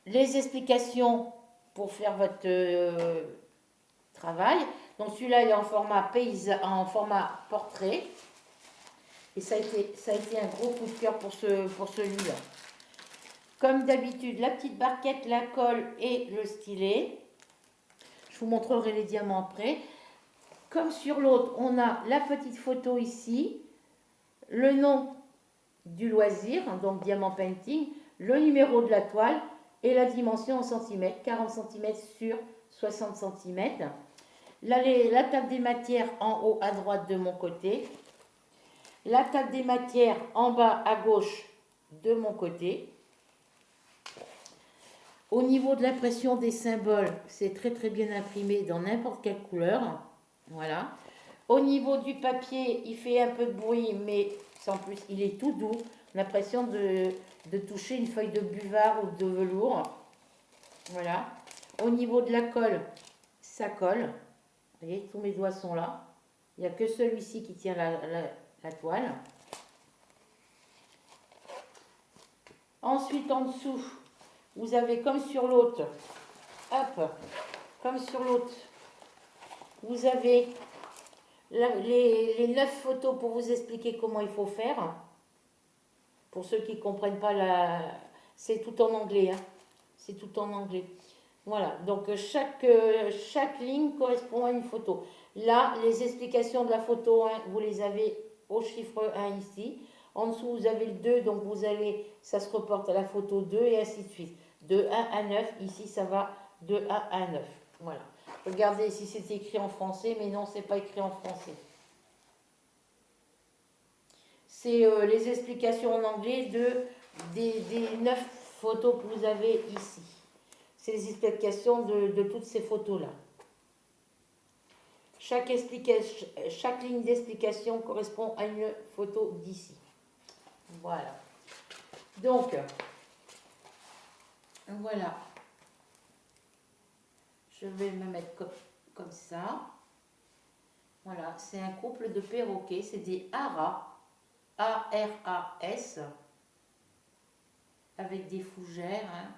Les explications pour faire votre travail. Donc, celui-là, il est en format en format portrait. Et ça a été un gros coup de cœur pour celui-là. Comme d'habitude, la petite barquette, la colle et le stylet. Je vous montrerai les diamants après. Comme sur l'autre, on a la petite photo ici, le nom du loisir, donc diamant painting, le numéro de la toile et la dimension en centimètres, 40 cm sur 60 cm. La table des matières en haut à droite de mon côté. La table des matières en bas à gauche de mon côté. Au niveau de l'impression des symboles, c'est très très bien imprimé dans n'importe quelle couleur. Voilà. Au niveau du papier, il fait un peu de bruit, mais sans plus, il est tout doux. L'impression de toucher une feuille de buvard ou de velours. Voilà. Au niveau de la colle, ça colle. Vous voyez, tous mes doigts sont là. Il n'y a que celui-ci qui tient la toile. Ensuite, en dessous, vous avez comme sur l'autre, hop, comme sur l'autre, vous avez les 9 photos pour vous expliquer comment il faut faire. Pour ceux qui ne comprennent pas, c'est tout en anglais. Hein. C'est tout en anglais. Voilà, donc chaque ligne correspond à une photo. Là, les explications de la photo 1, vous les avez au chiffre 1 ici. En dessous, vous avez le 2, donc ça se reporte à la photo 2 et ainsi de suite. De 1 à 9, ici ça va de 1 à 9. Voilà. Regardez si c'est écrit en français, mais non, c'est pas écrit en français. C'est les explications en anglais des 9 photos que vous avez ici. C'est les explications de toutes ces photos-là. Chaque ligne d'explication correspond à une photo d'ici. Voilà. Donc, voilà. Je vais me mettre comme ça. Voilà, c'est un couple de perroquets, c'est des haras, A-R-A-S, avec des fougères. Hein.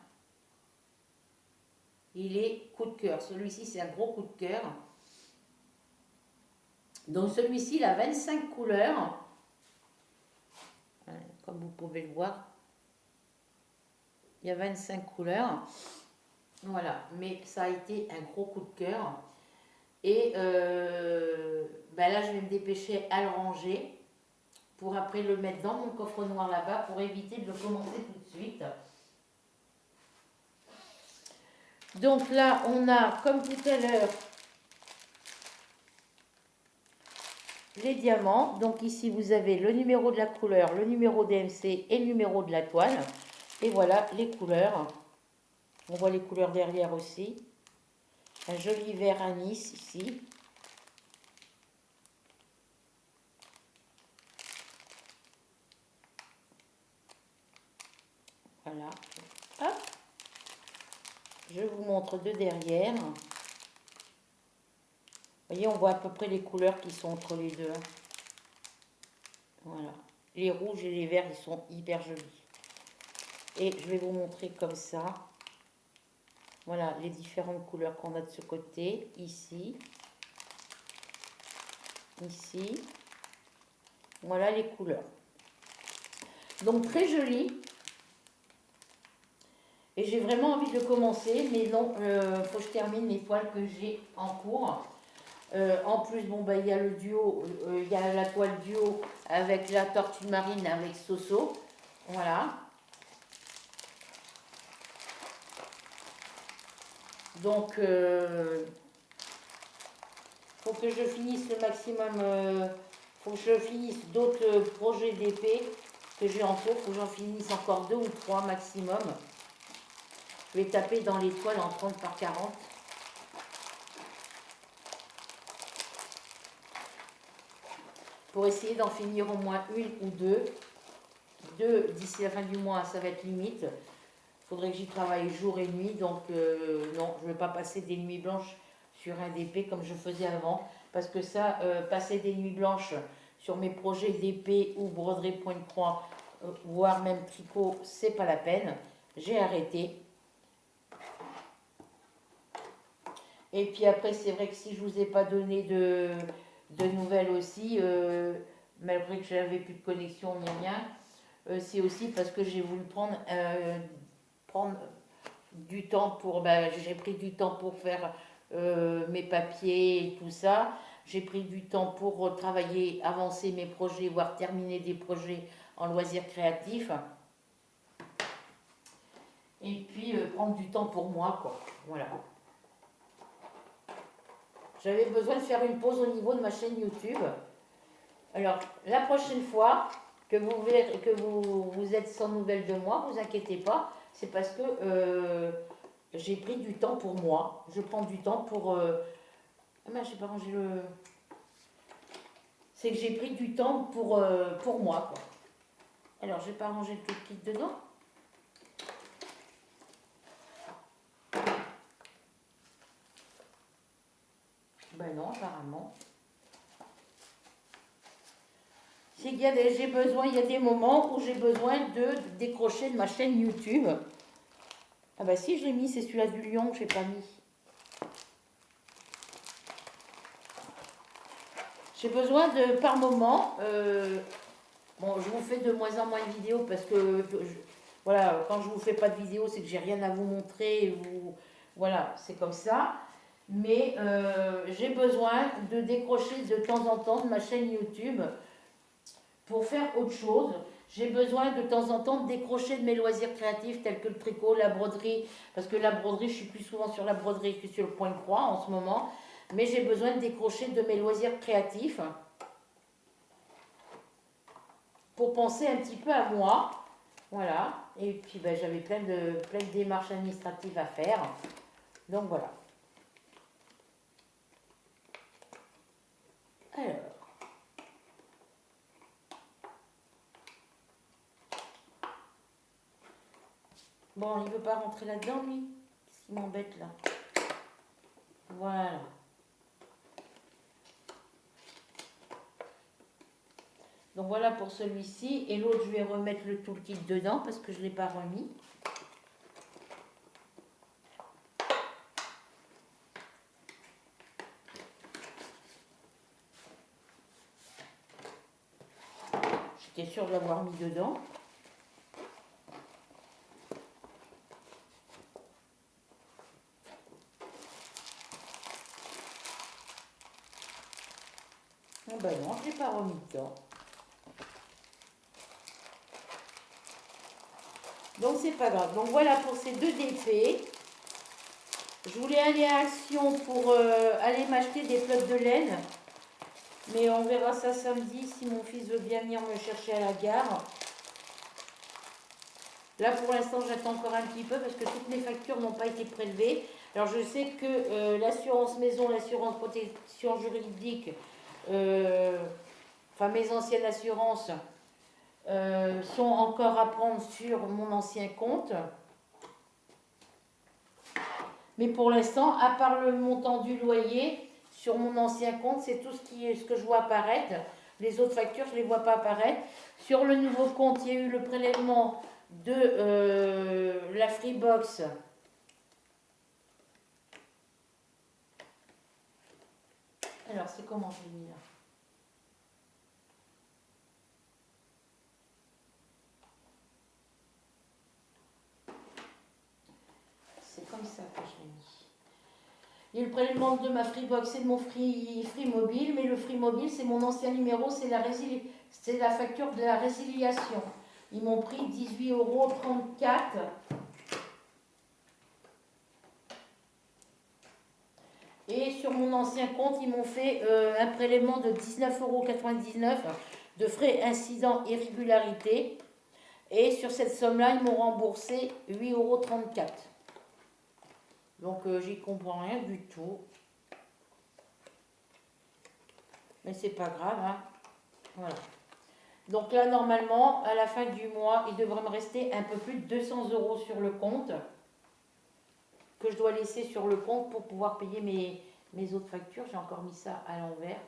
Il est coup de cœur. Celui-ci, c'est un gros coup de cœur. Donc celui-ci, il a 25 couleurs. Comme vous pouvez le voir. Il y a 25 couleurs. Voilà, mais ça a été un gros coup de cœur. Et là, je vais me dépêcher à le ranger pour après le mettre dans mon coffre noir là-bas pour éviter de le commencer tout de suite. Donc là, on a, comme tout à l'heure, les diamants. Donc ici, vous avez le numéro de la couleur, le numéro DMC et le numéro de la toile. Et voilà les couleurs. On voit les couleurs derrière aussi. Un joli vert anis ici. Voilà. Hop. Je vous montre de derrière. Vous voyez, on voit à peu près les couleurs qui sont entre les deux. Voilà. Les rouges et les verts, ils sont hyper jolis. Et je vais vous montrer comme ça. Voilà les différentes couleurs qu'on a de ce côté. Ici. Ici. Voilà les couleurs. Donc très joli. Et j'ai vraiment envie de commencer. Mais non, faut que je termine les toiles que j'ai en cours. En plus, bon, il y a le duo. Il y a la toile duo avec la tortue marine avec Soso. Voilà. Donc, faut que je finisse le maximum. Faut que je finisse d'autres projets d'épée que j'ai en cours. Faut que j'en finisse encore 2 ou 3 maximum. Je vais taper dans les toiles en 30 par 40. Pour essayer d'en finir au moins une ou deux. Deux d'ici la fin du mois, ça va être limite. Il faudrait que j'y travaille jour et nuit, donc non, je ne vais pas passer des nuits blanches sur un DP comme je faisais avant, parce que ça, passer des nuits blanches sur mes projets d'épée ou broderie point-croix, voire même tricot, c'est pas la peine. J'ai arrêté. Et puis après, c'est vrai que si je vous ai pas donné de nouvelles aussi, malgré que j'avais plus de connexion ni rien, c'est aussi parce que j'ai voulu prendre du temps pour, j'ai pris du temps pour faire mes papiers et tout ça. J'ai pris du temps pour travailler, avancer mes projets, voire terminer des projets en loisirs créatifs. Et puis prendre du temps pour moi, quoi. Voilà. J'avais besoin de faire une pause au niveau de ma chaîne YouTube. Alors, la prochaine fois que vous êtes sans nouvelles de moi, vous inquiétez pas, c'est parce que j'ai pris du temps pour moi. Je prends du temps pour... Ah ben, j'ai pas rangé le... C'est que j'ai pris du temps pour moi, quoi. Alors, j'ai pas rangé le tout kit dedans. Ben non, apparemment. C'est qu'il y a il y a des moments où j'ai besoin de décrocher de ma chaîne YouTube. Ah bah si, je l'ai mis, c'est celui-là du lion que j'ai pas mis. J'ai besoin de, par moment, bon, je vous fais de moins en moins de vidéos parce que, voilà, quand je vous fais pas de vidéos, c'est que j'ai rien à vous montrer. Voilà, c'est comme ça. Mais j'ai besoin de décrocher de temps en temps de ma chaîne YouTube pour faire autre chose. J'ai besoin de temps en temps de décrocher de mes loisirs créatifs tels que le tricot, la broderie, parce que la broderie, je suis plus souvent sur la broderie que sur le point de croix en ce moment. Mais j'ai besoin de décrocher de mes loisirs créatifs pour penser un petit peu à moi. Voilà. Et puis ben, j'avais plein de démarches administratives à faire. Donc voilà. Alors. Bon, il ne veut pas rentrer là-dedans, lui. Qu'est-ce qui m'embête là? Voilà. Donc voilà pour celui-ci. Et l'autre, je vais remettre le toolkit dedans parce que je ne l'ai pas remis. J'étais sûre de l'avoir mis dedans. Oh ben non, je ne l'ai pas remis dedans. Donc c'est pas grave. Donc voilà pour ces deux DP. Je voulais aller à Action pour aller m'acheter des flottes de laine. Mais on verra ça samedi si mon fils veut bien venir me chercher à la gare. Là pour l'instant j'attends encore un petit peu parce que toutes mes factures n'ont pas été prélevées. Alors je sais que l'assurance maison, l'assurance protection juridique, enfin mes anciennes assurances sont encore à prendre sur mon ancien compte. Mais pour l'instant, à part le montant du loyer, sur mon ancien compte, c'est tout ce que je vois apparaître. Les autres factures, je ne les vois pas apparaître. Sur le nouveau compte, il y a eu le prélèvement de la Freebox. Alors, c'est comment je l'ai mis là? C'est comme ça que je l'ai mis. Il y a eu le prélèvement de ma Freebox et de mon Free Mobile, mais le Free Mobile, c'est mon ancien numéro, c'est la facture de la résiliation. Ils m'ont pris 18,34 €. Et sur mon ancien compte, ils m'ont fait un prélèvement de 19,99 € de frais incidents irrégularité. Et sur cette somme-là, ils m'ont remboursé 8,34 €. Donc j'y comprends rien du tout. Mais c'est pas grave, hein. Voilà. Donc là, normalement, à la fin du mois, il devrait me rester un peu plus de 200 € sur le compte que je dois laisser sur le compte pour pouvoir payer mes autres factures. J'ai encore mis ça à l'envers.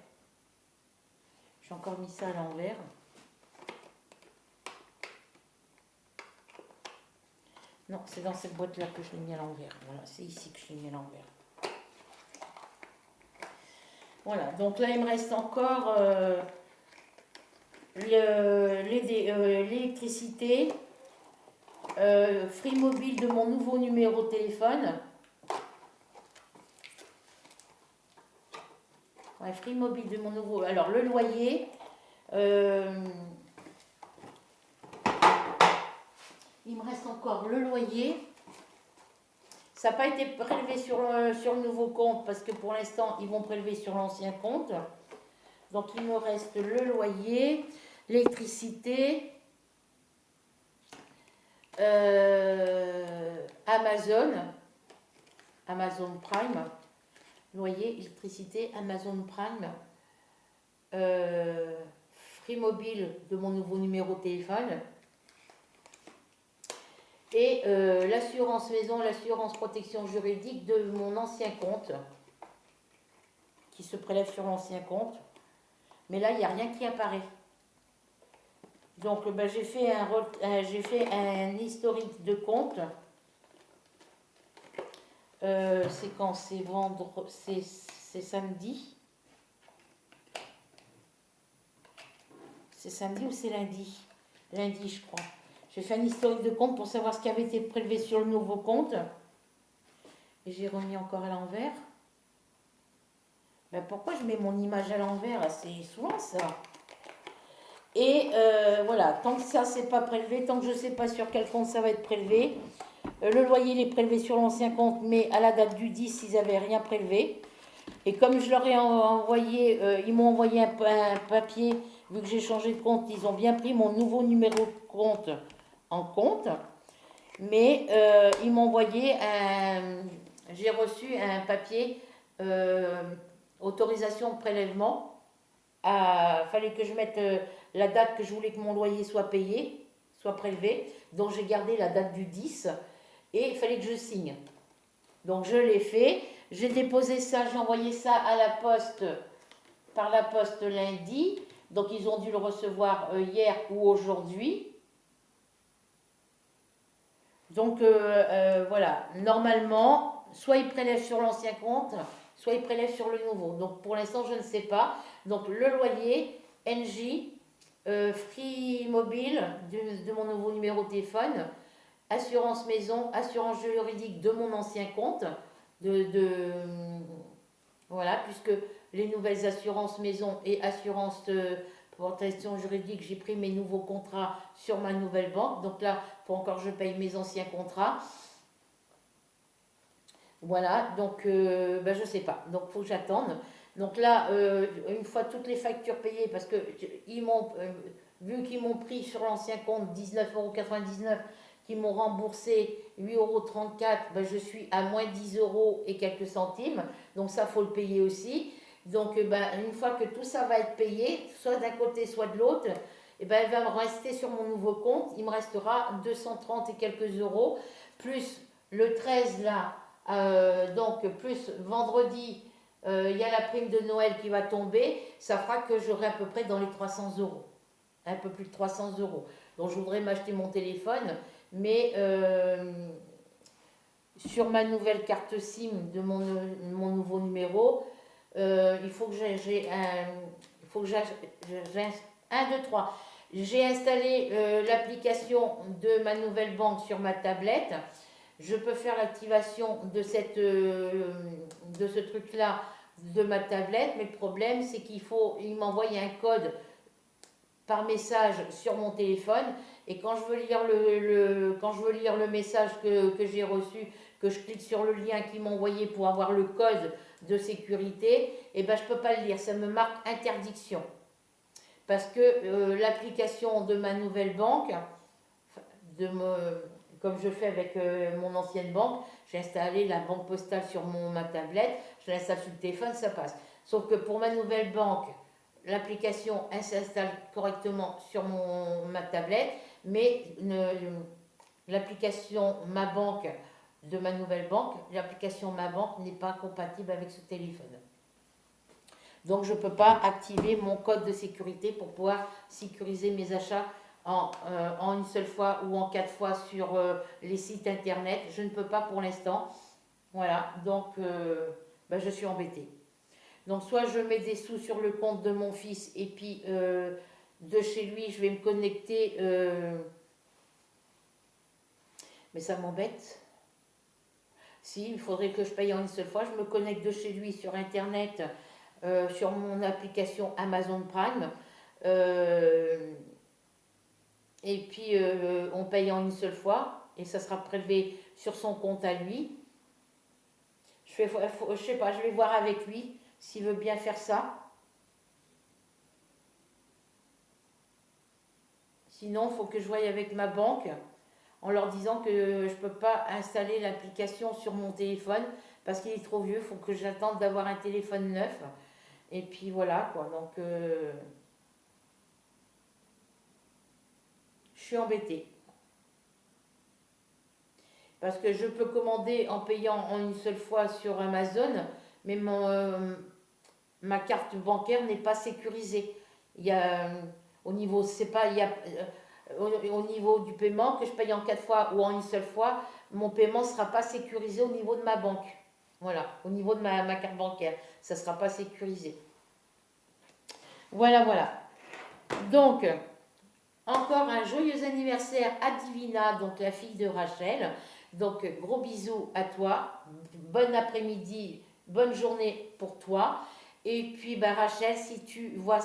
Non, c'est dans cette boîte-là que je l'ai mis à l'envers. Voilà, c'est ici que je l'ai mis à l'envers. Voilà, donc là, il me reste encore l'électricité, Free Mobile de mon nouveau numéro de téléphone. Ouais, Free Mobile de mon nouveau... Alors, le loyer... il me reste encore le loyer. Ça n'a pas été prélevé sur le nouveau compte parce que pour l'instant, ils vont prélever sur l'ancien compte. Donc, il me reste le loyer, l'électricité, Amazon Prime, loyer, électricité, Amazon Prime, Free Mobile de mon nouveau numéro de téléphone. Et l'assurance maison, l'assurance protection juridique de mon ancien compte, qui se prélève sur l'ancien compte. Mais là, il n'y a rien qui apparaît. Donc, ben, j'ai fait un historique de compte. C'est quand c'est samedi. C'est samedi ou c'est lundi? Lundi, je crois. J'ai fait un historique de compte pour savoir ce qui avait été prélevé sur le nouveau compte. Et j'ai remis encore à l'envers. Ben pourquoi je mets mon image à l'envers? C'est souvent ça. Et voilà, tant que ça c'est pas prélevé, tant que je ne sais pas sur quel compte ça va être prélevé, le loyer il est prélevé sur l'ancien compte, mais à la date du 10, ils n'avaient rien prélevé. Et comme je leur ai envoyé, ils m'ont envoyé un papier, vu que j'ai changé de compte, ils ont bien pris mon nouveau numéro de compte en compte. Mais ils m'ont envoyé j'ai reçu un papier autorisation de prélèvement. Fallait que je mette la date que je voulais que mon loyer soit payé, soit prélevé. Donc j'ai gardé la date du 10 et il fallait que je signe. Donc je l'ai fait. J'ai déposé ça, j'ai envoyé ça à la poste, par la poste lundi. Donc ils ont dû le recevoir hier ou aujourd'hui. Donc voilà, normalement, soit ils prélèvent sur l'ancien compte, soit ils prélèvent sur le nouveau. Donc pour l'instant, je ne sais pas. Donc le loyer, NJ, Free Mobile de mon nouveau numéro de téléphone, assurance maison, assurance juridique de mon ancien compte, voilà, puisque les nouvelles assurances maison et assurance protection juridique, j'ai pris mes nouveaux contrats sur ma nouvelle banque. Donc là, il faut encore que je paye mes anciens contrats. Voilà, donc ben, je ne sais pas. Donc il faut que j'attende. Donc là, une fois toutes les factures payées, parce que ils m'ont, vu qu'ils m'ont pris sur l'ancien compte 19,99 €, qu'ils m'ont remboursé 8,34 €, ben je suis à moins 10 € et quelques centimes. Donc ça, il faut le payer aussi. Donc ben, une fois que tout ça va être payé, soit d'un côté, soit de l'autre, et ben, elle va me rester sur mon nouveau compte. Il me restera 230 et quelques euros, plus le 13 là, donc plus vendredi, il y a la prime de Noël qui va tomber, ça fera que j'aurai à peu près dans les 300 euros, un peu plus de 300 euros. Donc je voudrais m'acheter mon téléphone, mais sur ma nouvelle carte SIM de mon nouveau numéro, il faut que j'ai un, il faut que j'ai un, 2, 3. J'ai installé l'application de ma nouvelle banque sur ma tablette. Je peux faire l'activation de ce truc-là de ma tablette, mais le problème c'est il m'envoie un code par message sur mon téléphone, et quand je veux lire le message que j'ai reçu, que je clique sur le lien qu'ils m'ont envoyé pour avoir le code de sécurité, et ben je peux pas le lire, ça me marque interdiction. Parce que l'application de ma nouvelle banque, comme je fais avec mon ancienne banque, j'ai installé la banque postale sur ma tablette, je l'installe sur le téléphone, ça passe. Sauf que pour ma nouvelle banque, l'application elle s'installe correctement sur ma tablette, mais l'application Ma Banque de ma nouvelle banque, l'application Ma Banque n'est pas compatible avec ce téléphone. Donc je ne peux pas activer mon code de sécurité pour pouvoir sécuriser mes achats en une seule fois ou en 4 fois sur les sites internet. Je ne peux pas pour l'instant. Voilà, donc ben, je suis embêtée. Donc soit je mets des sous sur le compte de mon fils et puis de chez lui je vais me connecter. Mais ça m'embête. Si, il faudrait que je paye en une seule fois. Je me connecte de chez lui sur internet, sur mon application Amazon Prime. Et puis on paye en une seule fois et ça sera prélevé sur son compte à lui. Je sais pas, je vais voir avec lui s'il veut bien faire ça. Sinon, il faut que je voie avec ma banque en leur disant que je ne peux pas installer l'application sur mon téléphone parce qu'il est trop vieux. Il faut que j'attende d'avoir un téléphone neuf. Et puis voilà quoi. Donc je suis embêtée. Parce que je peux commander en payant en une seule fois sur Amazon, mais ma carte bancaire n'est pas sécurisée. Il y a au niveau, c'est pas, il y a, au niveau du paiement, que je paye en 4 fois ou en une seule fois, mon paiement ne sera pas sécurisé au niveau de ma banque. Voilà, au niveau de ma carte bancaire, ça ne sera pas sécurisé. Voilà, voilà. Donc, encore un joyeux anniversaire à Divina, donc la fille de Rachel. Donc, gros bisous à toi. Bon après-midi, bonne journée pour toi. Et puis, bah, Rachel, si tu vois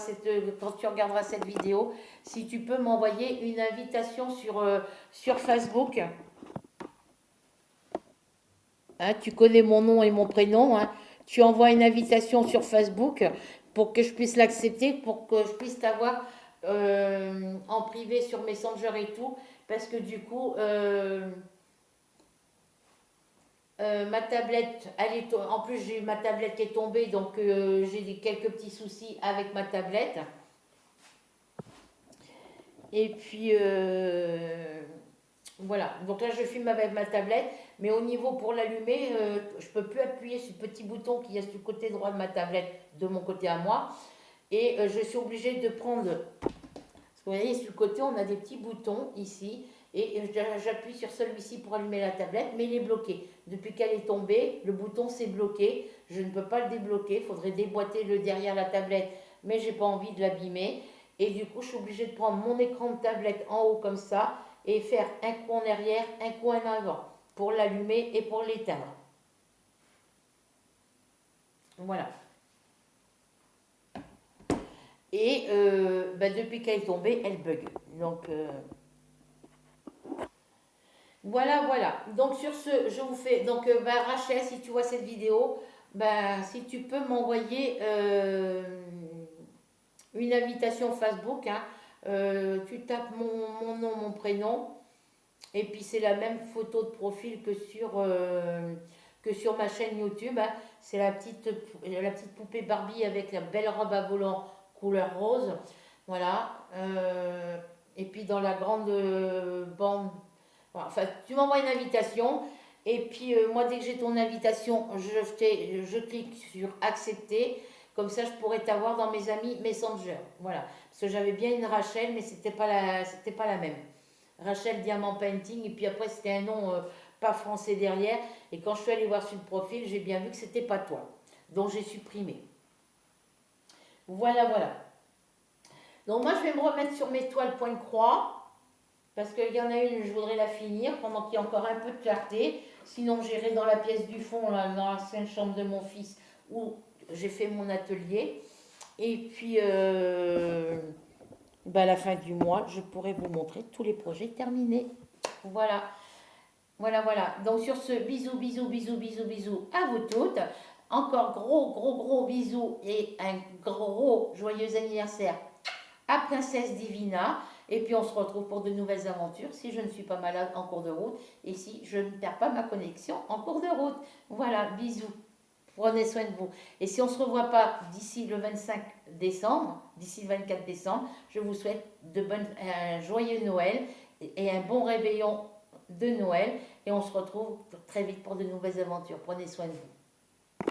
quand tu regarderas cette vidéo, si tu peux m'envoyer une invitation sur Facebook. Hein, tu connais mon nom et mon prénom. Hein. Tu envoies une invitation sur Facebook pour que je puisse l'accepter, pour que je puisse t'avoir en privé sur Messenger et tout. Parce que du coup, ma tablette, en plus ma tablette est tombée, donc j'ai quelques petits soucis avec ma tablette. Et puis voilà, donc là je filme avec ma tablette, mais au niveau pour l'allumer, je peux plus appuyer sur le petit bouton qui est sur le côté droit de ma tablette, de mon côté à moi. Et je suis obligée de prendre, parce que vous voyez sur le côté on a des petits boutons ici, et j'appuie sur celui-ci pour allumer la tablette, mais il est bloqué. Depuis qu'elle est tombée, le bouton s'est bloqué, je ne peux pas le débloquer, il faudrait déboîter le derrière la tablette, mais j'ai pas envie de l'abîmer. Et du coup je suis obligée de prendre mon écran de tablette en haut comme ça, et faire un coup en arrière, un coup en avant, pour l'allumer et pour l'éteindre. Voilà. Et depuis qu'elle est tombée, elle bug. Donc voilà. Donc sur ce, je vous fais. Donc Rachel, si tu vois cette vidéo, si tu peux m'envoyer une invitation Facebook, hein, tu tapes mon nom, mon prénom, et puis c'est la même photo de profil que sur ma chaîne YouTube. Hein. C'est la petite poupée Barbie avec la belle robe à volant couleur rose. Voilà. Et puis dans la grande bande. Enfin, tu m'envoies une invitation. Et puis moi, dès que j'ai ton invitation, je clique sur accepter. Comme ça, je pourrais t'avoir dans mes amis Messenger. Voilà. Parce que j'avais bien une Rachel, mais c'était pas la même. Rachel Diamant Painting. Et puis après, c'était un nom pas français derrière. Et quand je suis allée voir sur le profil, j'ai bien vu que c'était pas toi. Donc j'ai supprimé. Voilà. Donc moi, je vais me remettre sur mes toiles point de croix. Parce qu'il y en a une, je voudrais la finir pendant qu'il y a encore un peu de clarté. Sinon, j'irai dans la pièce du fond, là, dans l'ancienne chambre de mon fils, où j'ai fait mon atelier. Et puis, à la fin du mois, je pourrai vous montrer tous les projets terminés. Voilà. Donc sur ce, bisous à vous toutes. Encore gros bisous et un gros joyeux anniversaire à Princesse Divina. Et puis on se retrouve pour de nouvelles aventures si je ne suis pas malade en cours de route et si je ne perds pas ma connexion en cours de route. Voilà, bisous. Prenez soin de vous. Et si on ne se revoit pas d'ici le 25 décembre, d'ici le 24 décembre, je vous souhaite un joyeux Noël et un bon réveillon de Noël. Et on se retrouve très vite pour de nouvelles aventures. Prenez soin de vous.